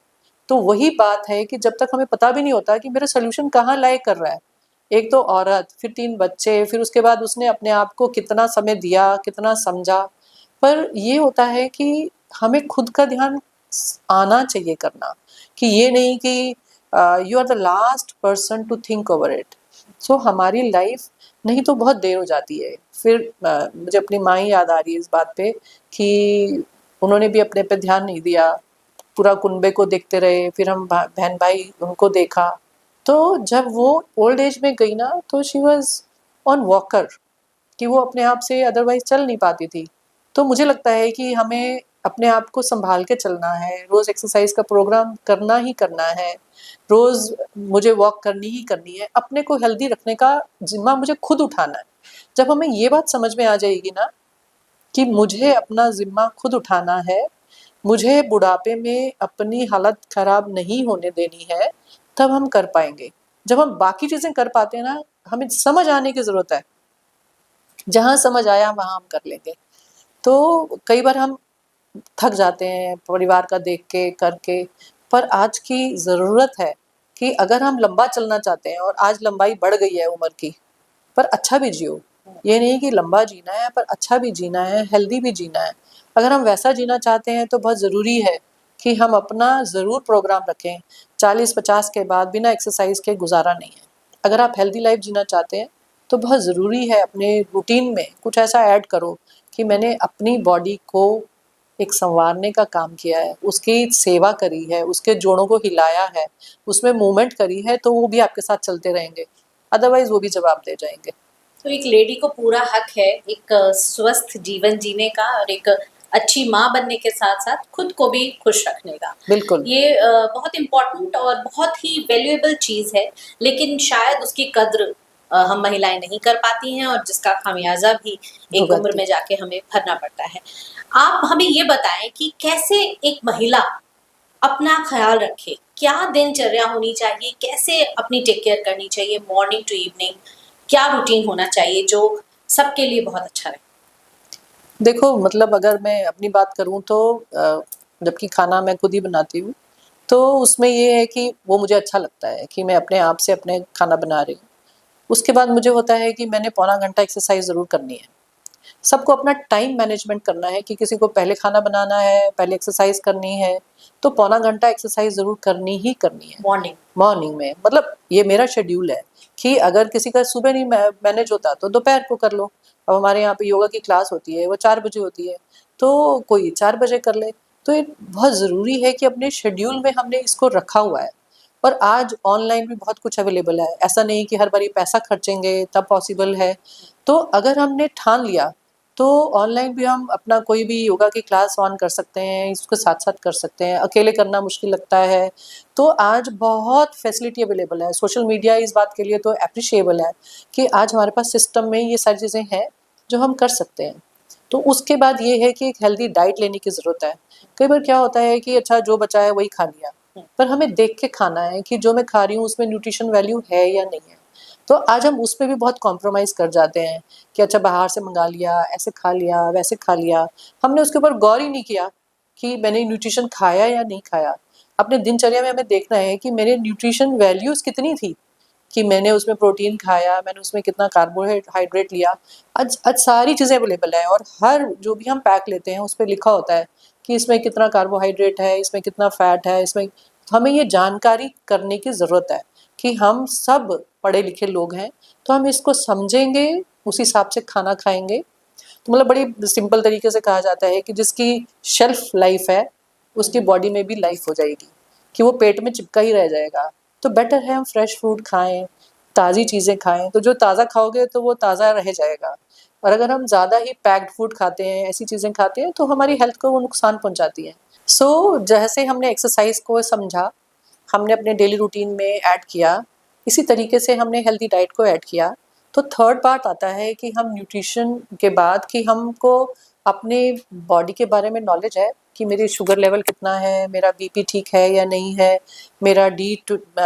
तो वही बात है कि जब तक हमें पता भी नहीं होता कि मेरा सॉल्यूशन कहाँ लाइ कर रहा है। एक तो औरत, फिर 3 बच्चे, फिर उसके बाद उसने अपने आप को कितना समय दिया, कितना समझा। पर ये होता है कि हमें खुद का ध्यान आना चाहिए करना, कि ये नहीं कि you are the last person to think over it. So हमारी लाइफ नहीं तो बहुत देर हो जाती है। फिर मुझे अपनी माँ ही याद आ रही है इस बात पे कि उन्होंने भी अपने पे ध्यान नहीं दिया, पूरा कुनबे को देखते रहे, फिर हम बहन भाई उनको देखा। तो जब वो ओल्ड एज में गई ना, तो शी वाज़ ऑन वॉकर, कि वो अपने आप से अदरवाइज़ चल नहीं पाती थी। तो मुझे लगता है कि हमें अपने आप को संभाल के चलना है, रोज़ एक्सरसाइज का प्रोग्राम करना ही करना है, रोज़ मुझे वॉक करनी ही करनी है, अपने को हेल्दी रखने का ज़िम्मा मुझे खुद उठाना है। जब हमें ये बात समझ में आ जाएगी ना कि मुझे अपना ज़िम्मा खुद उठाना है, मुझे बुढ़ापे में अपनी हालत खराब नहीं होने देनी है, तब हम कर पाएँगे। जब हम बाकी चीज़ें कर पाते हैं ना, हमें समझ आने की ज़रूरत है। जहाँ समझ आया वहाँ हम कर लेंगे। तो कई बार हम थक जाते हैं परिवार का देख के, करके, पर आज की ज़रूरत है कि अगर हम लंबा चलना चाहते हैं और आज लंबाई बढ़ गई है उम्र की, पर अच्छा भी जियो। ये नहीं कि लंबा जीना है पर अच्छा भी जीना है, हेल्दी भी जीना है। अगर हम वैसा जीना चाहते हैं तो बहुत ज़रूरी है कि हम अपना ज़रूर प्रोग्राम रखें। 40-50 के बाद बिना एक्सरसाइज़ के गुज़ारा नहीं है। अगर आप हेल्दी लाइफ़ जीना चाहते हैं तो बहुत ज़रूरी है अपने रूटीन में कुछ ऐसा ऐड करो कि मैंने अपनी बॉडी को एक सँवारने का काम किया है, उसकी सेवा करी है, उसके जोड़ों को हिलाया है, उसमें मूवमेंट करी है, तो वो भी आपके साथ चलते रहेंगे। अदरवाइज़ वो भी जवाब दे जाएँगे। तो एक लेडी को पूरा हक है एक स्वस्थ जीवन जीने का और एक अच्छी माँ बनने के साथ-साथ खुद को भी खुश रखने का। बिल्कुल। ये बहुत इम्पोर्टेंट और बहुत ही वैल्यूएबल चीज़ है, लेकिन शायद उसकी कद्र हम महिलाएँ नहीं कर पाती हैं और जिसका खामियाज़ा भी एक उम्र भुगतती में जाके हमें भरना पड़ता है। आप हमें ये बताएँ कि कैसे एक महिला अपना ख़्याल रखे? क्या दिनचर्या होनी चाहिए? कैसे अपनी टेक केयर करनी चाहिए मॉर्निंग टू इवनिंग? क्या रूटीन होना चाहिए जो सबके लिए बहुत अच्छा रहे? देखो मतलब अगर मैं अपनी बात करूँ तो जबकि खाना मैं खुद ही बनाती हूँ, तो उसमें ये है कि वो मुझे अच्छा लगता है कि मैं अपने आप से अपने खाना बना रही हूँ। उसके बाद मुझे होता है कि मैंने पौना घंटा एक्सरसाइज़ ज़रूर करनी है। सबको अपना टाइम मैनेजमेंट करना है कि किसी को पहले खाना बनाना है, पहले एक्सरसाइज़ करनी है, तो पौना घंटा एक्सरसाइज़ ज़रूर करनी ही करनी है। मॉर्निंग मॉर्निंग में मतलब ये मेरा शेड्यूल है कि अगर किसी का सुबह नहीं मैनेज होता तो दोपहर को कर लो। अब हमारे यहाँ पे योगा की क्लास होती है वो 4 बजे होती है, तो कोई 4 बजे कर ले। तो ये बहुत ज़रूरी है कि अपने शेड्यूल में हमने इसको रखा हुआ है। और आज ऑनलाइन भी बहुत कुछ अवेलेबल है, ऐसा नहीं कि हर बारी पैसा खर्चेंगे तब पॉसिबल है। तो अगर हमने ठान लिया तो ऑनलाइन भी हम अपना कोई भी योगा की क्लास ऑन कर सकते हैं, इसको साथ-साथ कर सकते हैं। अकेले करना मुश्किल लगता है, तो आज बहुत फैसिलिटी अवेलेबल है। सोशल मीडिया इस बात के लिए तो एप्रिशिएबल है कि आज हमारे पास सिस्टम में ये सारी चीज़ें हैं, जो हम कर सकते हैं। तो उसके बाद ये है कि एक हेल्दी डाइट लेने की ज़रूरत है। कई बार क्या होता है कि अच्छा जो बचा है वही खा लिया, पर हमें देख के खाना है कि जो मैं खा रही हूँ उसमें न्यूट्रिशन वैल्यू है या नहीं है। तो आज हम उसमें भी बहुत कॉम्प्रोमाइज़ कर जाते हैं कि अच्छा बाहर से मंगा लिया, ऐसे खा लिया, वैसे खा लिया। हमने उसके ऊपर गौर ही नहीं किया कि मैंने न्यूट्रिशन खाया या नहीं खाया। अपने दिनचर्या में हमें देखना है कि मेरे न्यूट्रिशन वैल्यूज़ कितनी थी, कि मैंने उसमें प्रोटीन खाया, मैंने उसमें कितना कार्बोहाइड्रेट लिया। आज आज सारी चीज़ें अवेलेबल हैं और हर जो भी हम पैक लेते हैं, उसपे लिखा होता है कि इसमें कितना कार्बोहाइड्रेट है, इसमें कितना फैट है, इसमें तो हमें ये जानकारी करने की ज़रूरत है कि हम सब पढ़े-लिखे लोग हैं, तो हम इसको समझेंगे, उस हिसाब से खाना खाएँगे। तो मतलब बड़ी सिंपल तरीके से कहा जाता है कि जिसकी शेल्फ लाइफ़ है, उसकी बॉडी में भी लाइफ़ हो जाएगी, कि वो पेट में चिपका ही रह जाएगा। तो बेटर है हम फ्रेश फूड खाएँ, ताज़ी चीज़ें खाएँ, तो जो ताज़ा खाओगे तो वो ताज़ा रह जाएगा। और अगर हम ज़्यादा ही पैक्ड फूड खाते हैं, ऐसी चीज़ें खाते हैं, तो हमारी हेल्थ को वो नुकसान पहुँचाती हैं। सो जैसे हमने एक्सरसाइज़ को समझा, हमने अपने डेली रूटीन में ऐड किया, इसी तरीके से हमने हेल्दी डाइट को ऐड किया। तो थर्ड पार्ट आता है कि हम न्यूट्रिशन के बाद कि हमको अपने बॉडी के बारे में नॉलेज है कि मेरी शुगर लेवल कितना है, मेरा बीपी ठीक है या नहीं है, मेरा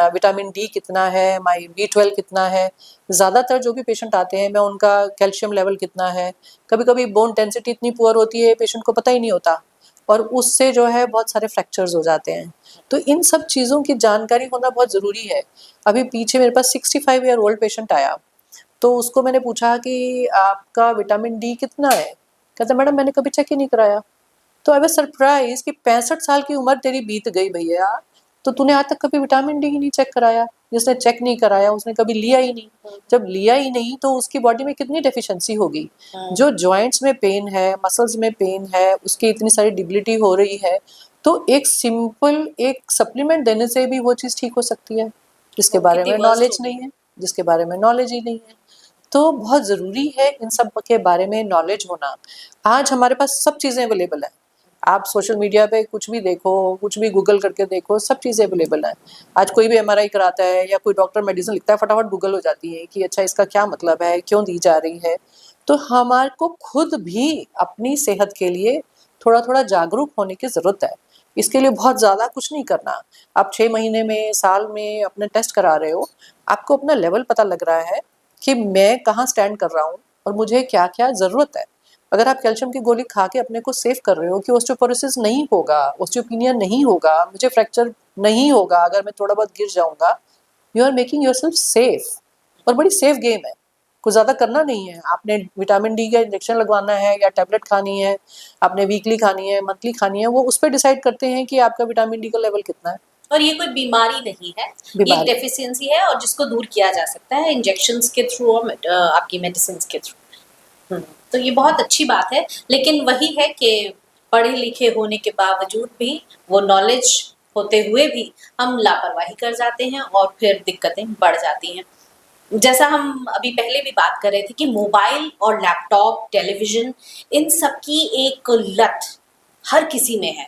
विटामिन डी कितना है, माई B12 कितना है। ज़्यादातर जो भी पेशेंट आते हैं मैं उनका कैल्शियम लेवल कितना है, कभी-कभी बोन डेंसिटी इतनी पुअर होती है पेशेंट को पता ही नहीं होता और उससे जो है बहुत सारे फ्रैक्चर्स हो जाते हैं। तो इन सब चीज़ों की जानकारी होना बहुत ज़रूरी है। अभी पीछे मेरे पास 65 ईयर ओल्ड पेशेंट आया, तो उसको मैंने पूछा कि आपका विटामिन डी कितना है? कहता मैडम मैंने कभी चेक ही नहीं कराया। तो आई वाज़ सरप्राइज़ कि 65 साल की उम्र तेरी बीत गई भैया, तो तूने आज तक कभी विटामिन डी ही नहीं चेक कराया। जिसने चेक नहीं कराया उसने कभी लिया ही नहीं। जब लिया ही नहीं तो उसकी बॉडी में कितनी डेफिशिएंसी होगी। जो जॉइंट्स में पेन है, मसल्स में पेन है, उसकी इतनी सारी डिबिलिटी हो रही है, तो एक सिंपल एक सप्लीमेंट देने से भी वो चीज़ ठीक हो सकती है, जिसके बारे कितनी में वर्स्ट नॉलेज होगी। नहीं है, जिसके बारे में नॉलेज ही नहीं है। तो बहुत ज़रूरी है इन सब के बारे में नॉलेज होना। आज हमारे पास सब चीज़ें अवेलेबल हैं। आप सोशल मीडिया पे कुछ भी देखो, कुछ भी गूगल करके देखो, सब चीज़ें अवेलेबल हैं। आज कोई भी एमआरआई कराता है या कोई डॉक्टर मेडिसिन लिखता है, फटाफट गूगल हो जाती है कि अच्छा इसका क्या मतलब है, क्यों दी जा रही है। तो हमारे को खुद भी अपनी सेहत के लिए थोड़ा-थोड़ा जागरूक होने की ज़रूरत है। इसके लिए बहुत ज़्यादा कुछ नहीं करना। आप 6 महीने में, साल में अपने टेस्ट करा रहे हो, आपको अपना लेवल पता लग रहा है कि मैं कहाँ स्टैंड कर रहा हूँ और मुझे क्या-क्या ज़रूरत है। अगर आप कैल्शियम की गोली खा के अपने को सेफ कर रहे हो कि ऑस्टियोपोरोसिस नहीं होगा, ऑस्टियोपिनिया नहीं होगा, मुझे फ्रैक्चर नहीं होगा अगर मैं थोड़ा बहुत गिर जाऊँगा, you are making yourself safe और बड़ी सेफ गेम है। कुछ ज़्यादा करना नहीं है। आपने विटामिन डी का इंजेक्शन लगवाना है या टैबलेट खानी है, आपने वीकली खानी है, मंथली खानी है, वो उस पे डिसाइड करते हैं कि आपका विटामिन डी का लेवल कितना है। और ये कोई बीमारी नहीं है, ये एक बीमारी डेफिशिएंसी है और जिसको दूर किया जा सकता है इंजेक्शंस के थ्रू और आपकी मेडिसिन के थ्रू। तो ये बहुत अच्छी बात है, लेकिन वही है कि पढ़े लिखे होने के बावजूद भी, वो नॉलेज होते हुए भी हम लापरवाही कर जाते हैं और फिर दिक्कतें बढ़ जाती हैं। जैसा हम अभी पहले भी बात कर रहे थे कि मोबाइल और लैपटॉप, टेलीविज़न, इन सब की एक लत हर किसी में है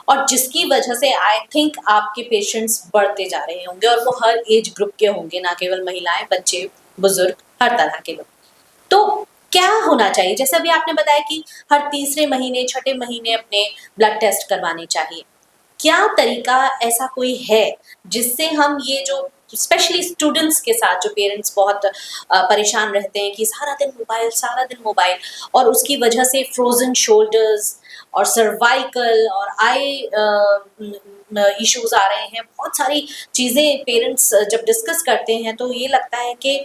और जिसकी वजह से आई थिंक आपके पेशेंट्स बढ़ते जा रहे होंगे और वो हर एज ग्रुप के होंगे, ना केवल महिलाएं, बच्चे, बुजुर्ग, हर तरह के लोग। तो क्या होना चाहिए? जैसे अभी आपने बताया कि हर तीसरे महीने, छठे महीने अपने ब्लड टेस्ट करवाने चाहिए। क्या तरीका ऐसा कोई है जिससे हम ये जो स्पेशली स्टूडेंट्स के साथ जो पेरेंट्स बहुत परेशान रहते हैं कि सारा दिन मोबाइल और उसकी वजह से फ्रोजन शोल्डर्स और सर्वाइकल और आई इश्यूज आ रहे हैं, बहुत सारी चीज़ें पेरेंट्स जब डिस्कस करते हैं तो ये लगता है कि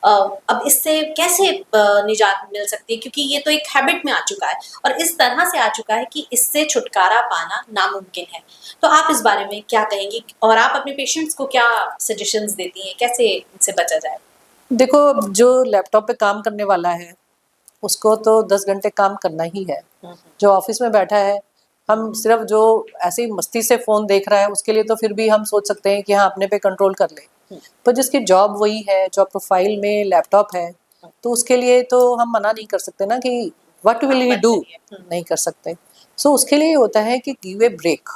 अब इससे कैसे निजात मिल सकती है, क्योंकि ये तो एक हैबिट में आ चुका है और इस तरह से आ चुका है कि इससे छुटकारा पाना नामुमकिन है। तो आप इस बारे में क्या कहेंगी और आप अपने पेशेंट्स को क्या सजेशंस देती हैं, कैसे इनसे बचा जाए? देखो, जो लैपटॉप पे काम करने वाला है, उसको तो 10 घंटे काम करना ही है। जो ऑफिस में बैठा है, हम सिर्फ जो ऐसे ही मस्ती से फ़ोन देख रहा है, उसके लिए तो फिर भी हम सोच सकते हैं कि हाँ, अपने पे कंट्रोल कर ले। पर जिसकी जॉब वही है, जॉब प्रोफाइल में लैपटॉप है, तो उसके लिए तो हम मना नहीं कर सकते ना कि व्हाट विल ही मत डू? करिए। नहीं कर सकते। सो उसके लिए होता है कि गिव ए ब्रेक।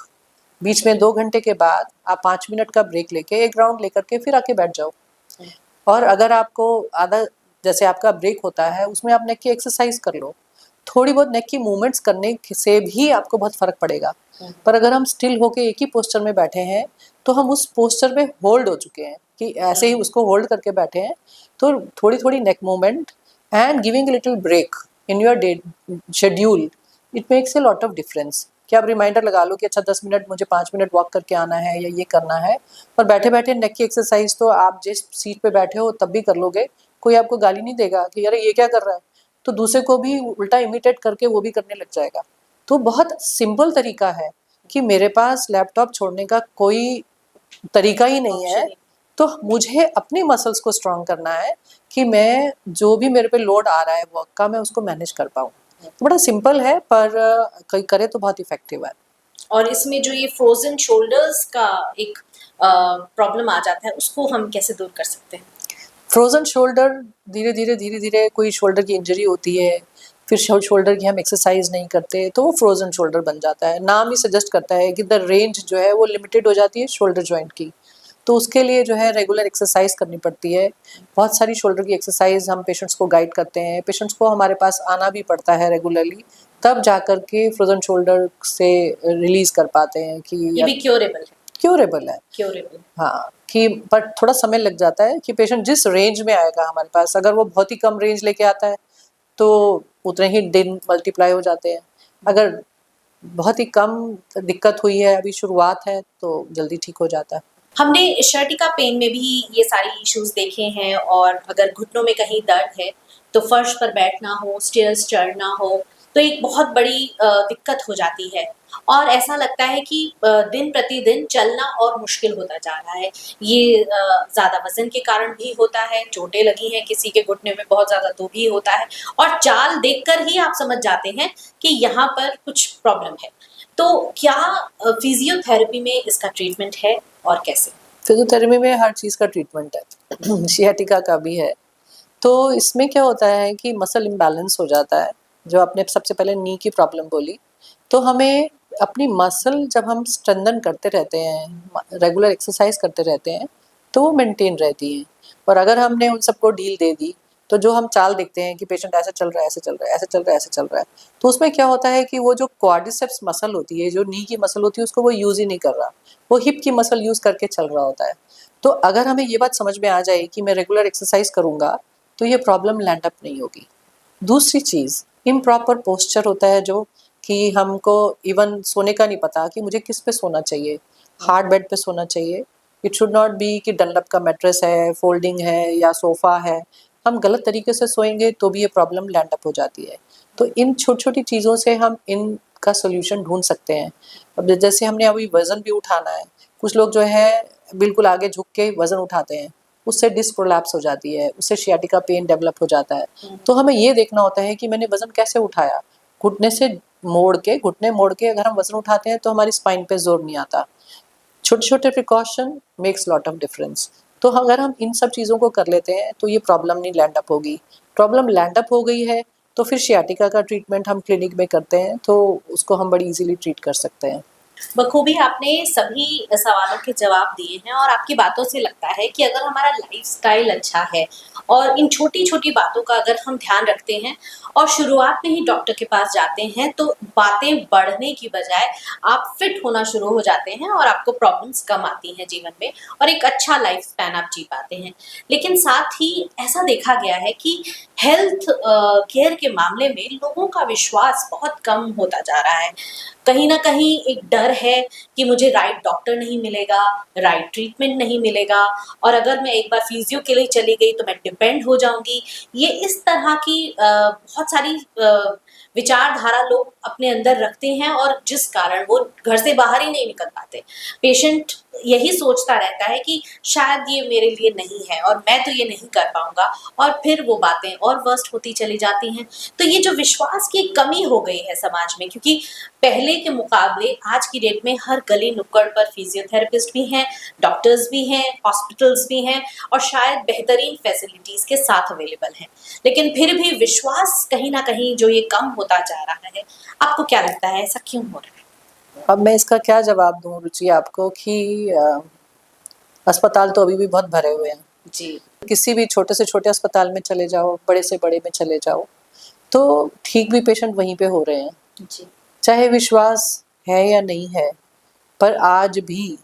बीच में 2 घंटे के बाद आप 5 मिनट का ब्रेक लेके, एक राउंड लेकर के फिर आके बैठ जाओ। और अगर आपको आधा जैसे आपका ब्रेक होता है, उसमें आप नेक की एक्सरसाइज कर लो। थोड़ी बहुत नेक की मूवमेंट्स करने से भी आपको बहुत फ़र्क पड़ेगा। पर अगर हम स्टिल होके एक ही पोस्चर में बैठे हैं, तो हम उस पोस्चर में होल्ड हो चुके हैं कि ऐसे ही उसको होल्ड करके बैठे हैं। तो थोड़ी-थोड़ी neck movement and giving a little break in your day schedule, it makes a lot of difference. कि आप रिमाइंडर लगा लो कि अच्छा 10 मिनट मुझे 5 मिनट वॉक करके आना है या ये करना है। और बैठे-बैठे नेक की एक्सरसाइज तो आप जिस सीट पे बैठे हो तब भी कर लोगे। कोई आपको गाली नहीं देगा कि अरे ये क्या कर रहा है? तो दूसरे को भी उल्टा इमिटेट करके वो भी करने लग जाएगा। तो बहुत सिंपल तरीका है कि मेरे पास लैपटॉप छोड़ने का कोई तरीका ही नहीं है। ऑप्शन तो मुझे अपनी मसल्स को स्ट्रॉन्ग करना है कि मैं जो भी मेरे पे लोड आ रहा है वर्क का, मैं उसको मैनेज कर पाऊँ। बड़ा सिंपल है पर कोई करे तो बहुत इफ़ेक्टिव है। और इसमें जो ये फ्रोजन शोल्डर्स का एक प्रॉब्लम आ जाता है, उसको हम कैसे दूर कर सकते हैं? फ्रोज़न शोल्डर धीरे-धीरे कोई शोल्डर की इंजरी होती है, फिर शोल्डर की हम एक्सरसाइज़ नहीं करते, तो वो फ्रोज़न शोल्डर बन जाता है। नाम ही सजेस्ट करता है कि द रेंज जो है वो लिमिटेड हो जाती है शोल्डर जॉइंट की। तो उसके लिए जो है रेगुलर एक्सरसाइज़ करनी पड़ती है। बहुत सारी शोल्डर की एक्सरसाइज़ हम पेशेंट्स को गाइड करते हैं। पेशेंट्स को हमारे पास आना भी पड़ता है रेगुलरली, तब जाकर के फ्रोज़न शोल्डर से रिलीज़ कर पाते हैं कि ये भी क्योरेबल है? क्यूरेबल है। क्योरेबल। हाँ, कि पर थोड़ा समय लग जाता है कि पेशेंट जिस रेंज में आएगा हमारे पास, अगर वो बहुत ही कम रेंज लेके आता है, तो उतने ही दिन मल्टीप्लाई हो जाते हैं। अगर बहुत ही कम दिक्कत हुई है, अभी शुरुआत है, तो जल्दी ठीक हो जाता है। हमने शर्टिका पेन में भी ये सारी इश्यूज देखे हैं और अगर घुटनों में कहीं दर्द है तो फर्श पर बैठना हो, स्टेयर्स चढ़ना हो, तो एक बहुत बड़ी दिक्कत हो जाती है और ऐसा लगता है कि दिन प्रतिदिन चलना और मुश्किल होता जा रहा है। ये ज़्यादा वजन के कारण भी होता है, चोटें लगी हैं किसी के घुटने में बहुत ज़्यादा तो भी होता है और चाल देखकर ही आप समझ जाते हैं कि यहाँ पर कुछ प्रॉब्लम है। तो क्या फिजियोथेरेपी में इसका ट्रीटमेंट है और कैसे? फिजियोथेरेपी में हर चीज़ का ट्रीटमेंट है। सियाटिका का भी है, तो इसमें क्या होता है कि मसल इम्बैलेंस हो जाता है, जो आपने सबसे पहले नी की प्रॉब्लम बोली। तो हमें अपनी मसल जब हम स्ट्रेंथन करते रहते हैं, रेगुलर एक्सरसाइज करते रहते हैं, तो वो मेंटेन रहती है। और अगर हमने उन सबको ढील दे दी, तो जो हम चाल देखते हैं कि पेशेंट ऐसे चल रहा है, ऐसे चल रहा है, ऐसे चल रहा है, ऐसे चल रहा है, तो उसमें क्या होता है कि वो जो क्वाड्रिसेप्स मसल होती है, जो नी की मसल होती है, उसको वो यूज़ ही नहीं कर रहा, वो हिप की मसल यूज़ करके चल रहा होता है। तो अगर हमें ये बात समझ में आ जाए कि मैं रेगुलर एक्सरसाइज करूँगा, तो ये प्रॉब्लम लैंड अप नहीं होगी। दूसरी चीज़, इम्प्रॉपर पोस्चर होता है, जो कि हमको इवन सोने का नहीं पता कि मुझे किस पे सोना चाहिए। हार्ड बेड पे सोना चाहिए। इट शुड नॉट बी कि डनलप का मैट्रेस है, फोल्डिंग है या सोफ़ा है। हम गलत तरीके से सोएंगे तो भी ये प्रॉब्लम लैंड अप हो जाती है। तो इन छोटी-छोटी चीज़ों से हम इनका सॉल्यूशन ढूँढ सकते हैं। अब जैसे हमने अभी वज़न भी उठाना है, कुछ लोग जो है बिल्कुल आगे झुक के वज़न उठाते हैं, उससे डिस्क प्रोलैप्स हो जाती है, उससे सियाटिका पेन डेवलप हो जाता है। तो हमें ये देखना होता है कि मैंने वज़न कैसे उठाया। घुटने से घुटने मोड़ के अगर हम वज़न उठाते हैं तो हमारी स्पाइन पे ज़ोर नहीं आता। छोटे-छोटे precaution makes lot of difference. तो अगर हम इन सब चीज़ों को कर लेते हैं तो ये प्रॉब्लम नहीं लैंड अप होगी। प्रॉब्लम लैंड अप हो गई है तो फिर सियाटिका का ट्रीटमेंट हम क्लिनिक में करते हैं, तो उसको हम बड़ी ईज़िली ट्रीट कर सकते हैं। बखूबी आपने सभी सवालों के जवाब दिए हैं और आपकी बातों से लगता है कि अगर हमारा लाइफस्टाइल अच्छा है और इन छोटी-छोटी बातों का अगर हम ध्यान रखते हैं और शुरुआत में ही डॉक्टर के पास जाते हैं, तो बातें बढ़ने की बजाय आप फिट होना शुरू हो जाते हैं और आपको प्रॉब्लम्स कम आती हैं जीवन में और एक अच्छा लाइफ स्पैन आप जी पाते हैं। लेकिन साथ ही ऐसा देखा गया है कि हेल्थ केयर के मामले में लोगों का विश्वास बहुत कम होता जा रहा है। कहीं न कहीं एक डर है कि मुझे राइट डॉक्टर नहीं मिलेगा, राइट ट्रीटमेंट नहीं मिलेगा और अगर मैं एक बार फिजियो के लिए चली गई तो मैं डिपेंड हो जाऊँगी। ये इस तरह की बहुत सारी विचारधारा लोग अपने अंदर रखते हैं और जिस कारण वो घर से बाहर ही नहीं निकल पाते। पेशेंट यही सोचता रहता है कि शायद ये मेरे लिए नहीं है और मैं तो ये नहीं कर पाऊँगा और फिर वो बातें और वर्स्ट होती चली जाती हैं। तो ये जो विश्वास की कमी हो गई है समाज में, क्योंकि पहले के मुकाबले आज की डेट में हर गली नुक्कड़ पर फिजियोथेरेपिस्ट भी हैं, डॉक्टर्स भी हैं, हॉस्पिटल्स भी हैं और शायद बेहतरीन फैसिलिटीज के साथ अवेलेबल हैं। लेकिन फिर भी विश्वास कहीं ना कहीं जो ये कम होता जा रहा है, आपको क्या लगता है ऐसा क्यों हो रहा है? अब मैं इसका क्या जवाब दूँ रुचि आपको कि अस्पताल तो अभी भी बहुत भरे हुए हैं। जी। किसी भी छोटे से छोटे अस्पताल में चले जाओ, बड़े से बड़े में चले जाओ, तो ठीक भी पेशेंट वहीं पे हो रहे हैं। जी। चाहे विश्वास है या नहीं है, पर आज भी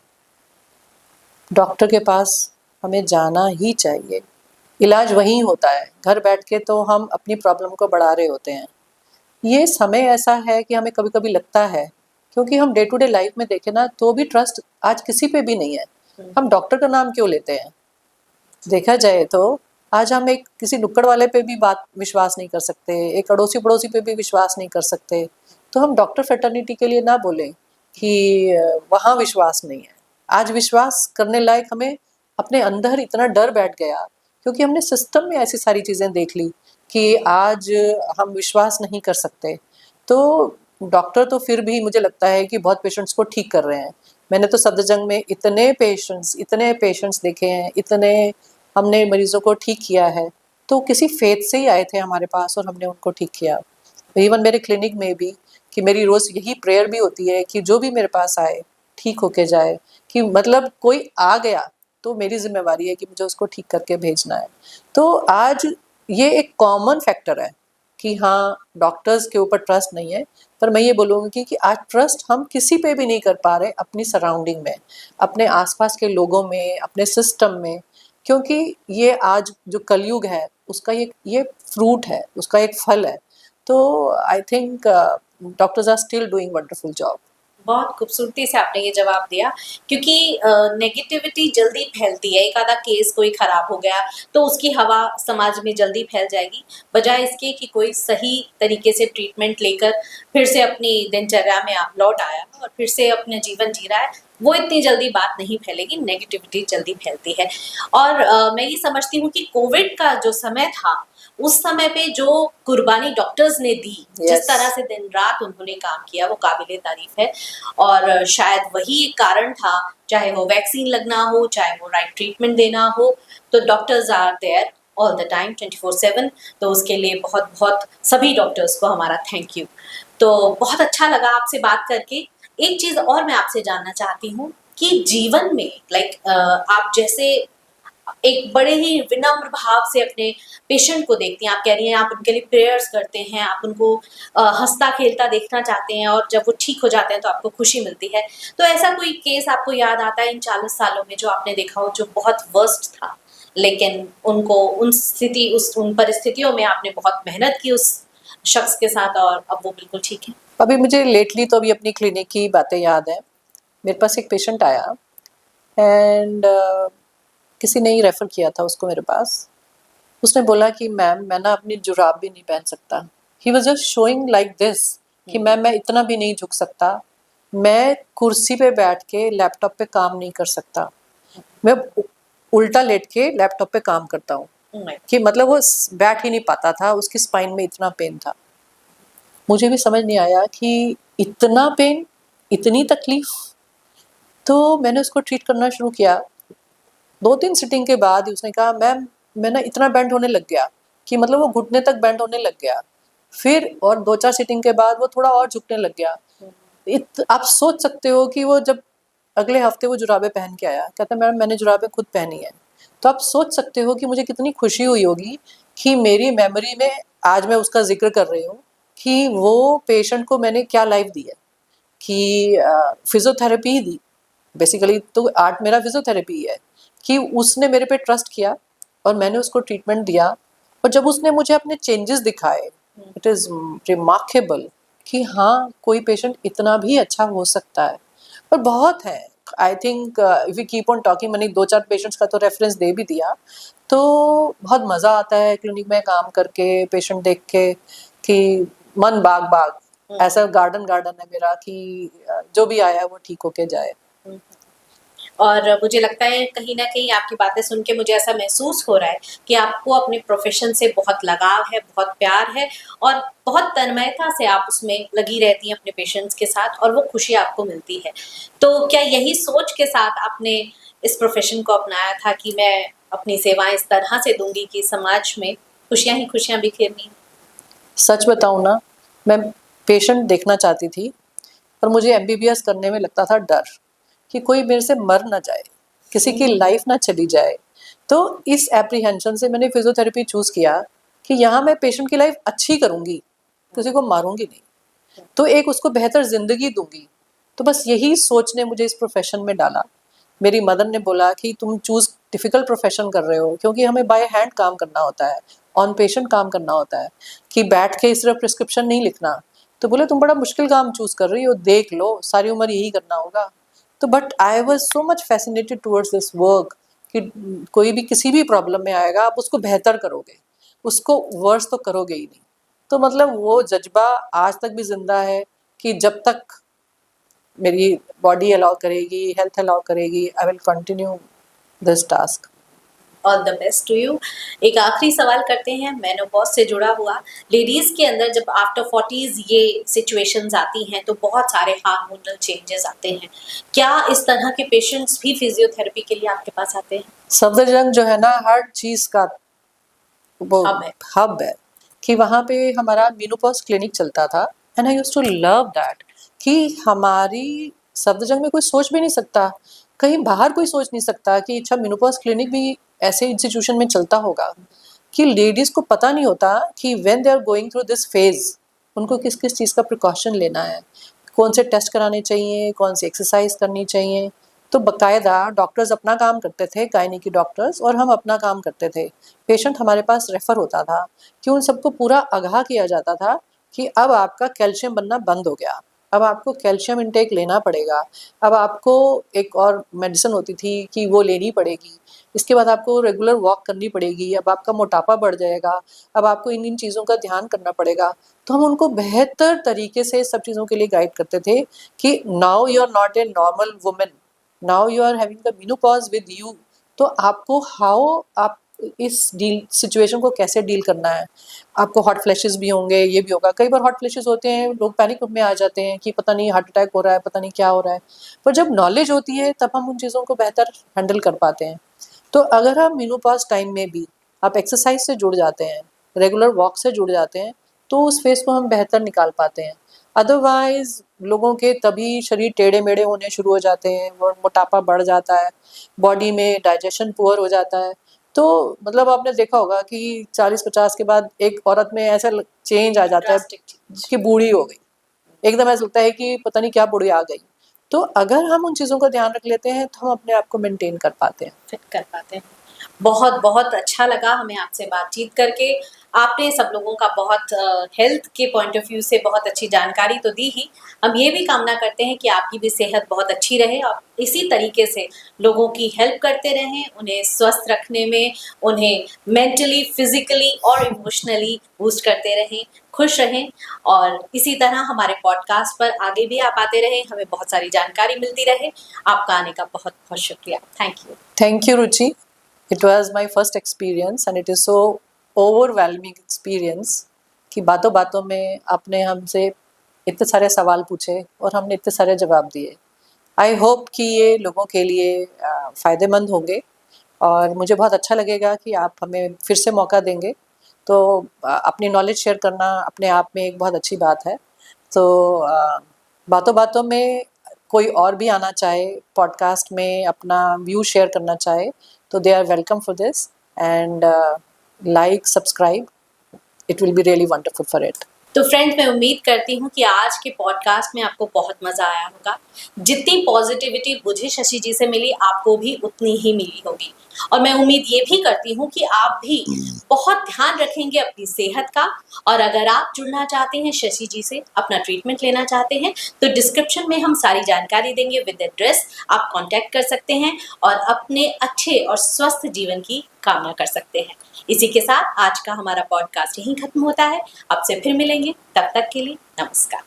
डॉक्टर के पास हमें जाना ही चाहिए। इलाज वहीं होता है, घर बैठ के तो हम अपनी प्रॉब्लम को बढ़ा रहे होते हैं। ये समय ऐसा है कि हमें कभी-कभी लगता है, क्योंकि हम डे टू डे लाइफ में देखें ना, तो भी ट्रस्ट आज किसी पे भी नहीं है। हम डॉक्टर का नाम क्यों लेते हैं? देखा जाए तो आज हम एक किसी नुक्कड़ वाले पे भी बात विश्वास नहीं कर सकते, एक अड़ोसी-पड़ोसी पे भी विश्वास नहीं कर सकते। तो हम डॉक्टर फ्रेटर्निटी के लिए ना बोलें कि वहाँ विश्वास नहीं है। आज विश्वास करने लायक हमें अपने अंदर इतना डर बैठ गया, क्योंकि हमने सिस्टम में ऐसी सारी चीज़ें देख ली कि आज हम विश्वास नहीं कर सकते। तो डॉक्टर तो फिर भी मुझे लगता है कि बहुत पेशेंट्स को ठीक कर रहे हैं। मैंने तो सफदरजंग में इतने पेशेंट्स देखे हैं, इतने हमने मरीज़ों को ठीक किया है, तो किसी फ़ेथ से ही आए थे हमारे पास और हमने उनको ठीक किया। इवन मेरे क्लिनिक में भी कि मेरी रोज़ यही प्रेयर भी होती है कि जो भी मेरे पास आए, ठीक होके जाए, कि मतलब कोई आ गया, तो मेरी ज़िम्मेवारी है कि मुझे उसको ठीक करके भेजना है। तो आज ये एक कॉमन फैक्टर है कि हाँ, डॉक्टर्स के ऊपर ट्रस्ट नहीं है, पर मैं ये बोलूँगी कि आज ट्रस्ट हम किसी पे भी नहीं कर पा रहे अपनी सराउंडिंग में, अपने आस-पास के लोगों में, अपने सिस्टम में, क्योंकि ये आज जो कलयुग है, उसका ये फ्रूट है, उसका एक फल है। तो I think doctors are still doing wonderful job. बहुत खूबसूरती से आपने ये जवाब दिया, क्योंकि नेगेटिविटी जल्दी फैलती है। एक आधा केस कोई खराब हो गया तो उसकी हवा समाज में जल्दी फैल जाएगी, बजाय इसके कि कोई सही तरीके से ट्रीटमेंट लेकर फिर से अपनी दिनचर्या में आप लौट आया और फिर से अपना जीवन जी रहा है, वो इतनी जल्दी बात नहीं फैलेगी, नेगेटिविटी जल्दी फैलती है। और मैं ये समझती हूँ कि कोविड का जो समय था, उस समय पे जो कुर्बानी डॉक्टर्स ने दी, जिस यस। तरह से दिन रात उन्होंने काम किया, वो काबिले तारीफ है। और शायद वही एक कारण था, चाहे वो वैक्सीन लगना हो, चाहे वो राइट ट्रीटमेंट देना हो, तो doctors are there all the time 24/7। तो उसके लिए बहुत बहुत सभी डॉक्टर्स को हमारा थैंक यू। तो बहुत अच्छा लगा आपसे बात करके। एक चीज़ और मैं आपसे जानना चाहती हूँ कि जीवन में आप जैसे एक बड़े ही विनम्र भाव से अपने पेशेंट को देखती हैं। आप कह रही हैं आप उनके लिए प्रेयर्स करते हैं, आप उनको हँसता-खेलता देखना चाहते हैं और जब वो ठीक हो जाते हैं तो आपको खुशी मिलती है। तो ऐसा कोई केस आपको याद आता है इन 40 सालों में जो आपने देखा हो जो बहुत वर्स्ट था, लेकिन उनको उन परिस्थितियों में आपने बहुत मेहनत की उस शख्स के साथ और अब वो बिल्कुल ठीक है? अभी मुझे लेटली तो अभी अपनी क्लिनिक की बातें याद हैं। मेरे पास एक पेशेंट आया एंड किसी ने ही रेफ़र किया था उसको मेरे पास। उसने बोला कि मैम मैं ना अपनी जुराब भी नहीं पहन सकता। He was just showing like this कि मैम मैं इतना भी नहीं झुक सकता। मैं कुर्सी पे बैठ के लैपटॉप पे काम नहीं कर सकता। मैं उल्टा लेट के लैपटॉप पे काम करता हूँ। कि मतलब वो बैठ ही नहीं पाता था, उसकी स्पाइन में इतना पेन था। मुझे भी समझ नहीं आया कि इतना पेन, इतनी तकलीफ। तो मैंने उसको ट्रीट करना शुरू किया। 2-3 सिटिंग के बाद ही उसने कहा मैम मैं ना इतना बेंड होने लग गया कि मतलब वो घुटने तक बेंड होने लग गया। फिर और 2-4 सिटिंग के बाद वो थोड़ा और झुकने लग गया। आप सोच सकते हो कि वो जब अगले हफ्ते वो जुराबें पहन के आया, कहता मैडम मैंने जुराबें खुद पहनी हैं। तो आप सोच सकते हो कि मुझे कितनी खुशी हुई होगी कि मेरी मेमोरी में आज मैं उसका ज़िक्र कर रही हूँ कि वो पेशेंट को मैंने क्या लाइफ़ दी है। कि फिज़ियोथेरेपी ही दी। बेसिकली तो आर्ट मेरा फिज़ियोथेरेपी ही है कि उसने मेरे पे ट्रस्ट किया और मैंने उसको ट्रीटमेंट दिया और जब उसने मुझे अपने चेंजेस दिखाए, इट इज़ रिमार्केबल कि हाँ, कोई पेशेंट इतना भी अच्छा हो सकता है। और बहुत हैं। I think if we keep on talking मैंने 2-4 पेशेंट्स का तो रेफ़रेंस दे भी दिया। तो बहुत मज़ा आता है क्लिनिक में काम करके, पेशेंट देख के कि मन बाग-बाग। ऐसा गार्डन है मेरा कि जो भी आया है वो ठीक होके जाए। और मुझे लगता है कहीं न कहीं आपकी बातें सुन के मुझे ऐसा महसूस हो रहा है कि आपको अपने प्रोफ़ेशन से बहुत लगाव है, बहुत प्यार है और बहुत तन्मयता से आप उसमें लगी रहती हैं अपने पेशेंट्स के साथ और वो खुशी आपको मिलती है। तो क्या यही सोच के साथ आपने इस प्रोफ़ेशन को अपनाया था कि मैं अपनी सेवाएँ इस तरह से दूँगी कि समाज में खुशियाँ ही खुशियाँ बिखेरनी? सच बताऊँ ना, मैं पेशेंट देखना चाहती थी, पर मुझे एमबीबीएस करने में लगता था डर, कि कोई मेरे से मर ना जाए, किसी की लाइफ ना चली जाए। तो इस एप्रीहेंशन से मैंने फिज़ियोथेरेपी चूज़ किया कि यहाँ मैं पेशेंट की लाइफ अच्छी करूँगी, किसी को मारूँगी नहीं। तो एक उसको बेहतर ज़िंदगी दूँगी। तो बस यही सोच ने मुझे इस प्रोफ़ेशन में डाला। मेरी मदर ने बोला कि तुम चूज़ डिफ़िकल्ट प्रोफ़ेशन कर रहे हो क्योंकि हमें बाय हैंड काम करना होता है, ऑन पेशेंट काम करना होता है, कि बैठ के सिर्फ़ प्रिस्क्रिप्शन नहीं लिखना। तो बोले तुम बड़ा मुश्किल काम चूज़ कर रही हो, देख लो, सारी उम्र यही करना होगा। तो but I was so much fascinated towards this work कि कोई भी किसी भी प्रॉब्लम में आएगा, आप उसको बेहतर करोगे, उसको वर्स तो करोगे ही नहीं। तो मतलब वो जज़्बा आज तक भी ज़िंदा है कि जब तक मेरी बॉडी अलाउ करेगी, हेल्थ अलाउ करेगी, I will continue this task. All the best to you. एक आखिरी सवाल करते हैं मेनोपॉज से जुड़ा हुआ। लेडीज के अंदर जब आफ्टर 40s ये सिचुएशंस आती हैं तो बहुत सारे हार्मोनल चेंजेस आते हैं। क्या इस तरह के पेशेंट्स भी फिजियोथेरेपी के लिए आपके पास आते हैं? सफदरजंग जो है ना हर चीज़ का वो हब है। हब है कि वहाँ पे हमारा मेनोपॉज क्लिनिक चलता था and I used to love that कि हमारी सफदरजंग में कोई सोच भी नहीं सकता, कहीं बाहर कोई सोच नहीं सकता कि अच्छा मेनोपॉज क्लिनिक भी ऐसे इंस्टीट्यूशन में चलता होगा कि लेडीज़ को पता नहीं होता कि when they are going through this phase उनको किस-किस चीज़ का प्रिकॉशन लेना है, कौन से टेस्ट कराने चाहिए, कौन सी एक्सरसाइज करनी चाहिए। तो बाकायदा डॉक्टर्स अपना काम करते थे, गायनी डॉक्टर्स, और हम अपना काम करते थे। पेशेंट हमारे पास रेफ़र होता था कि उन सबको पूरा आगाह किया जाता था कि अब आपका कैल्शियम बनना बंद हो गया, अब आपको कैल्शियम इंटेक लेना पड़ेगा, अब आपको एक और मेडिसिन होती थी कि वो लेनी पड़ेगी, इसके बाद आपको रेगुलर वॉक करनी पड़ेगी, अब आपका मोटापा बढ़ जाएगा, अब आपको इन-इन चीज़ों का ध्यान करना पड़ेगा। तो हम उनको बेहतर तरीके से सब चीज़ों के लिए गाइड करते थे कि now you are not a normal woman, now you are having the menopause with you. तो आपको हाउ आप इस डील सिचुएशन को कैसे डील करना है। आपको हॉट फ्लैशेस भी होंगे, ये भी होगा। कई बार हॉट फ्लैशेस होते हैं, लोग पैनिक में आ जाते हैं कि पता नहीं हार्ट अटैक हो रहा है, पता नहीं क्या हो रहा है। पर जब नॉलेज होती है तब हम उन चीज़ों को बेहतर हैंडल कर पाते हैं। तो अगर आप मेनोपॉज टाइम में भी आप एक्सरसाइज से जुड़ जाते हैं, रेगुलर वॉक से जुड़ जाते हैं, तो उस फेस को हम बेहतर निकाल पाते हैं। अदरवाइज लोगों के तभी शरीर टेढ़े मेढ़े होने शुरू हो जाते हैं, वो मोटापा बढ़ जाता है, बॉडी में डाइजेशन पुअर हो जाता है। तो मतलब आपने देखा होगा कि 40-50 के बाद एक औरत में ऐसा चेंज आ जाता है ड्रास्टिक चेंज। कि बूढ़ी हो गई, एकदम ऐसा लगता है कि पता नहीं क्या बूढ़ी आ गई। तो अगर हम उन चीज़ों का ध्यान रख लेते हैं तो हम अपने आप को मेंटेन कर पाते हैं। फिट कर पाते हैं। बहुत बहुत अच्छा लगा हमें आपसे बातचीत करके। आपने सब लोगों का बहुत हेल्थ के पॉइंट ऑफ व्यू से बहुत अच्छी जानकारी तो दी ही। हम ये भी कामना करते हैं कि आपकी भी सेहत बहुत अच्छी रहे और इसी तरीके से लोगों की हेल्प करते रहें, उन्हें स्वस्थ रखने में, उन्हें मेंटली, फिजिकली और इमोशनली बूस्ट करते रहें, खुश रहें। और इसी तरह हमारे पॉडकास्ट पर आगे भी आप आते रहें, हमें बहुत सारी जानकारी मिलती रहे। आपका आने का बहुत बहुत शुक्रिया। Thank you. Thank you, Ruchi. It was my first experience and it is so overwhelming experience कि बातों बातों में आपने हमसे इतने सारे सवाल पूछे और हमने इतने सारे जवाब दिए। आई होप कि ये लोगों के लिए फ़ायदेमंद होंगे और मुझे बहुत अच्छा लगेगा कि आप हमें फिर से मौका देंगे। तो अपनी नॉलेज शेयर करना अपने आप में एक बहुत अच्छी बात है। तो बातों बातों में कोई और भी आना चाहे पॉडकास्ट में अपना व्यू शेयर करना चाहे तो they are welcome for this and like subscribe, it will be really wonderful for it. तो फ्रेंड्स, मैं उम्मीद करती हूँ कि आज के पॉडकास्ट में आपको बहुत मजा आया होगा। जितनी पॉजिटिविटी मुझे शशि जी से मिली, आपको भी उतनी ही मिली होगी। और मैं उम्मीद ये भी करती हूँ कि आप भी बहुत ध्यान रखेंगे अपनी सेहत का। और अगर आप जुड़ना चाहते हैं शशि जी से, अपना ट्रीटमेंट लेना चाहते हैं, तो डिस्क्रिप्शन में हम सारी जानकारी देंगे विद एड्रेस। आप कांटेक्ट कर सकते हैं और अपने अच्छे और स्वस्थ जीवन की कामना कर सकते हैं। इसी के साथ आज का हमारा पॉडकास्ट यहीं खत्म होता है। आपसे फिर मिलेंगे, तब तक के लिए नमस्कार।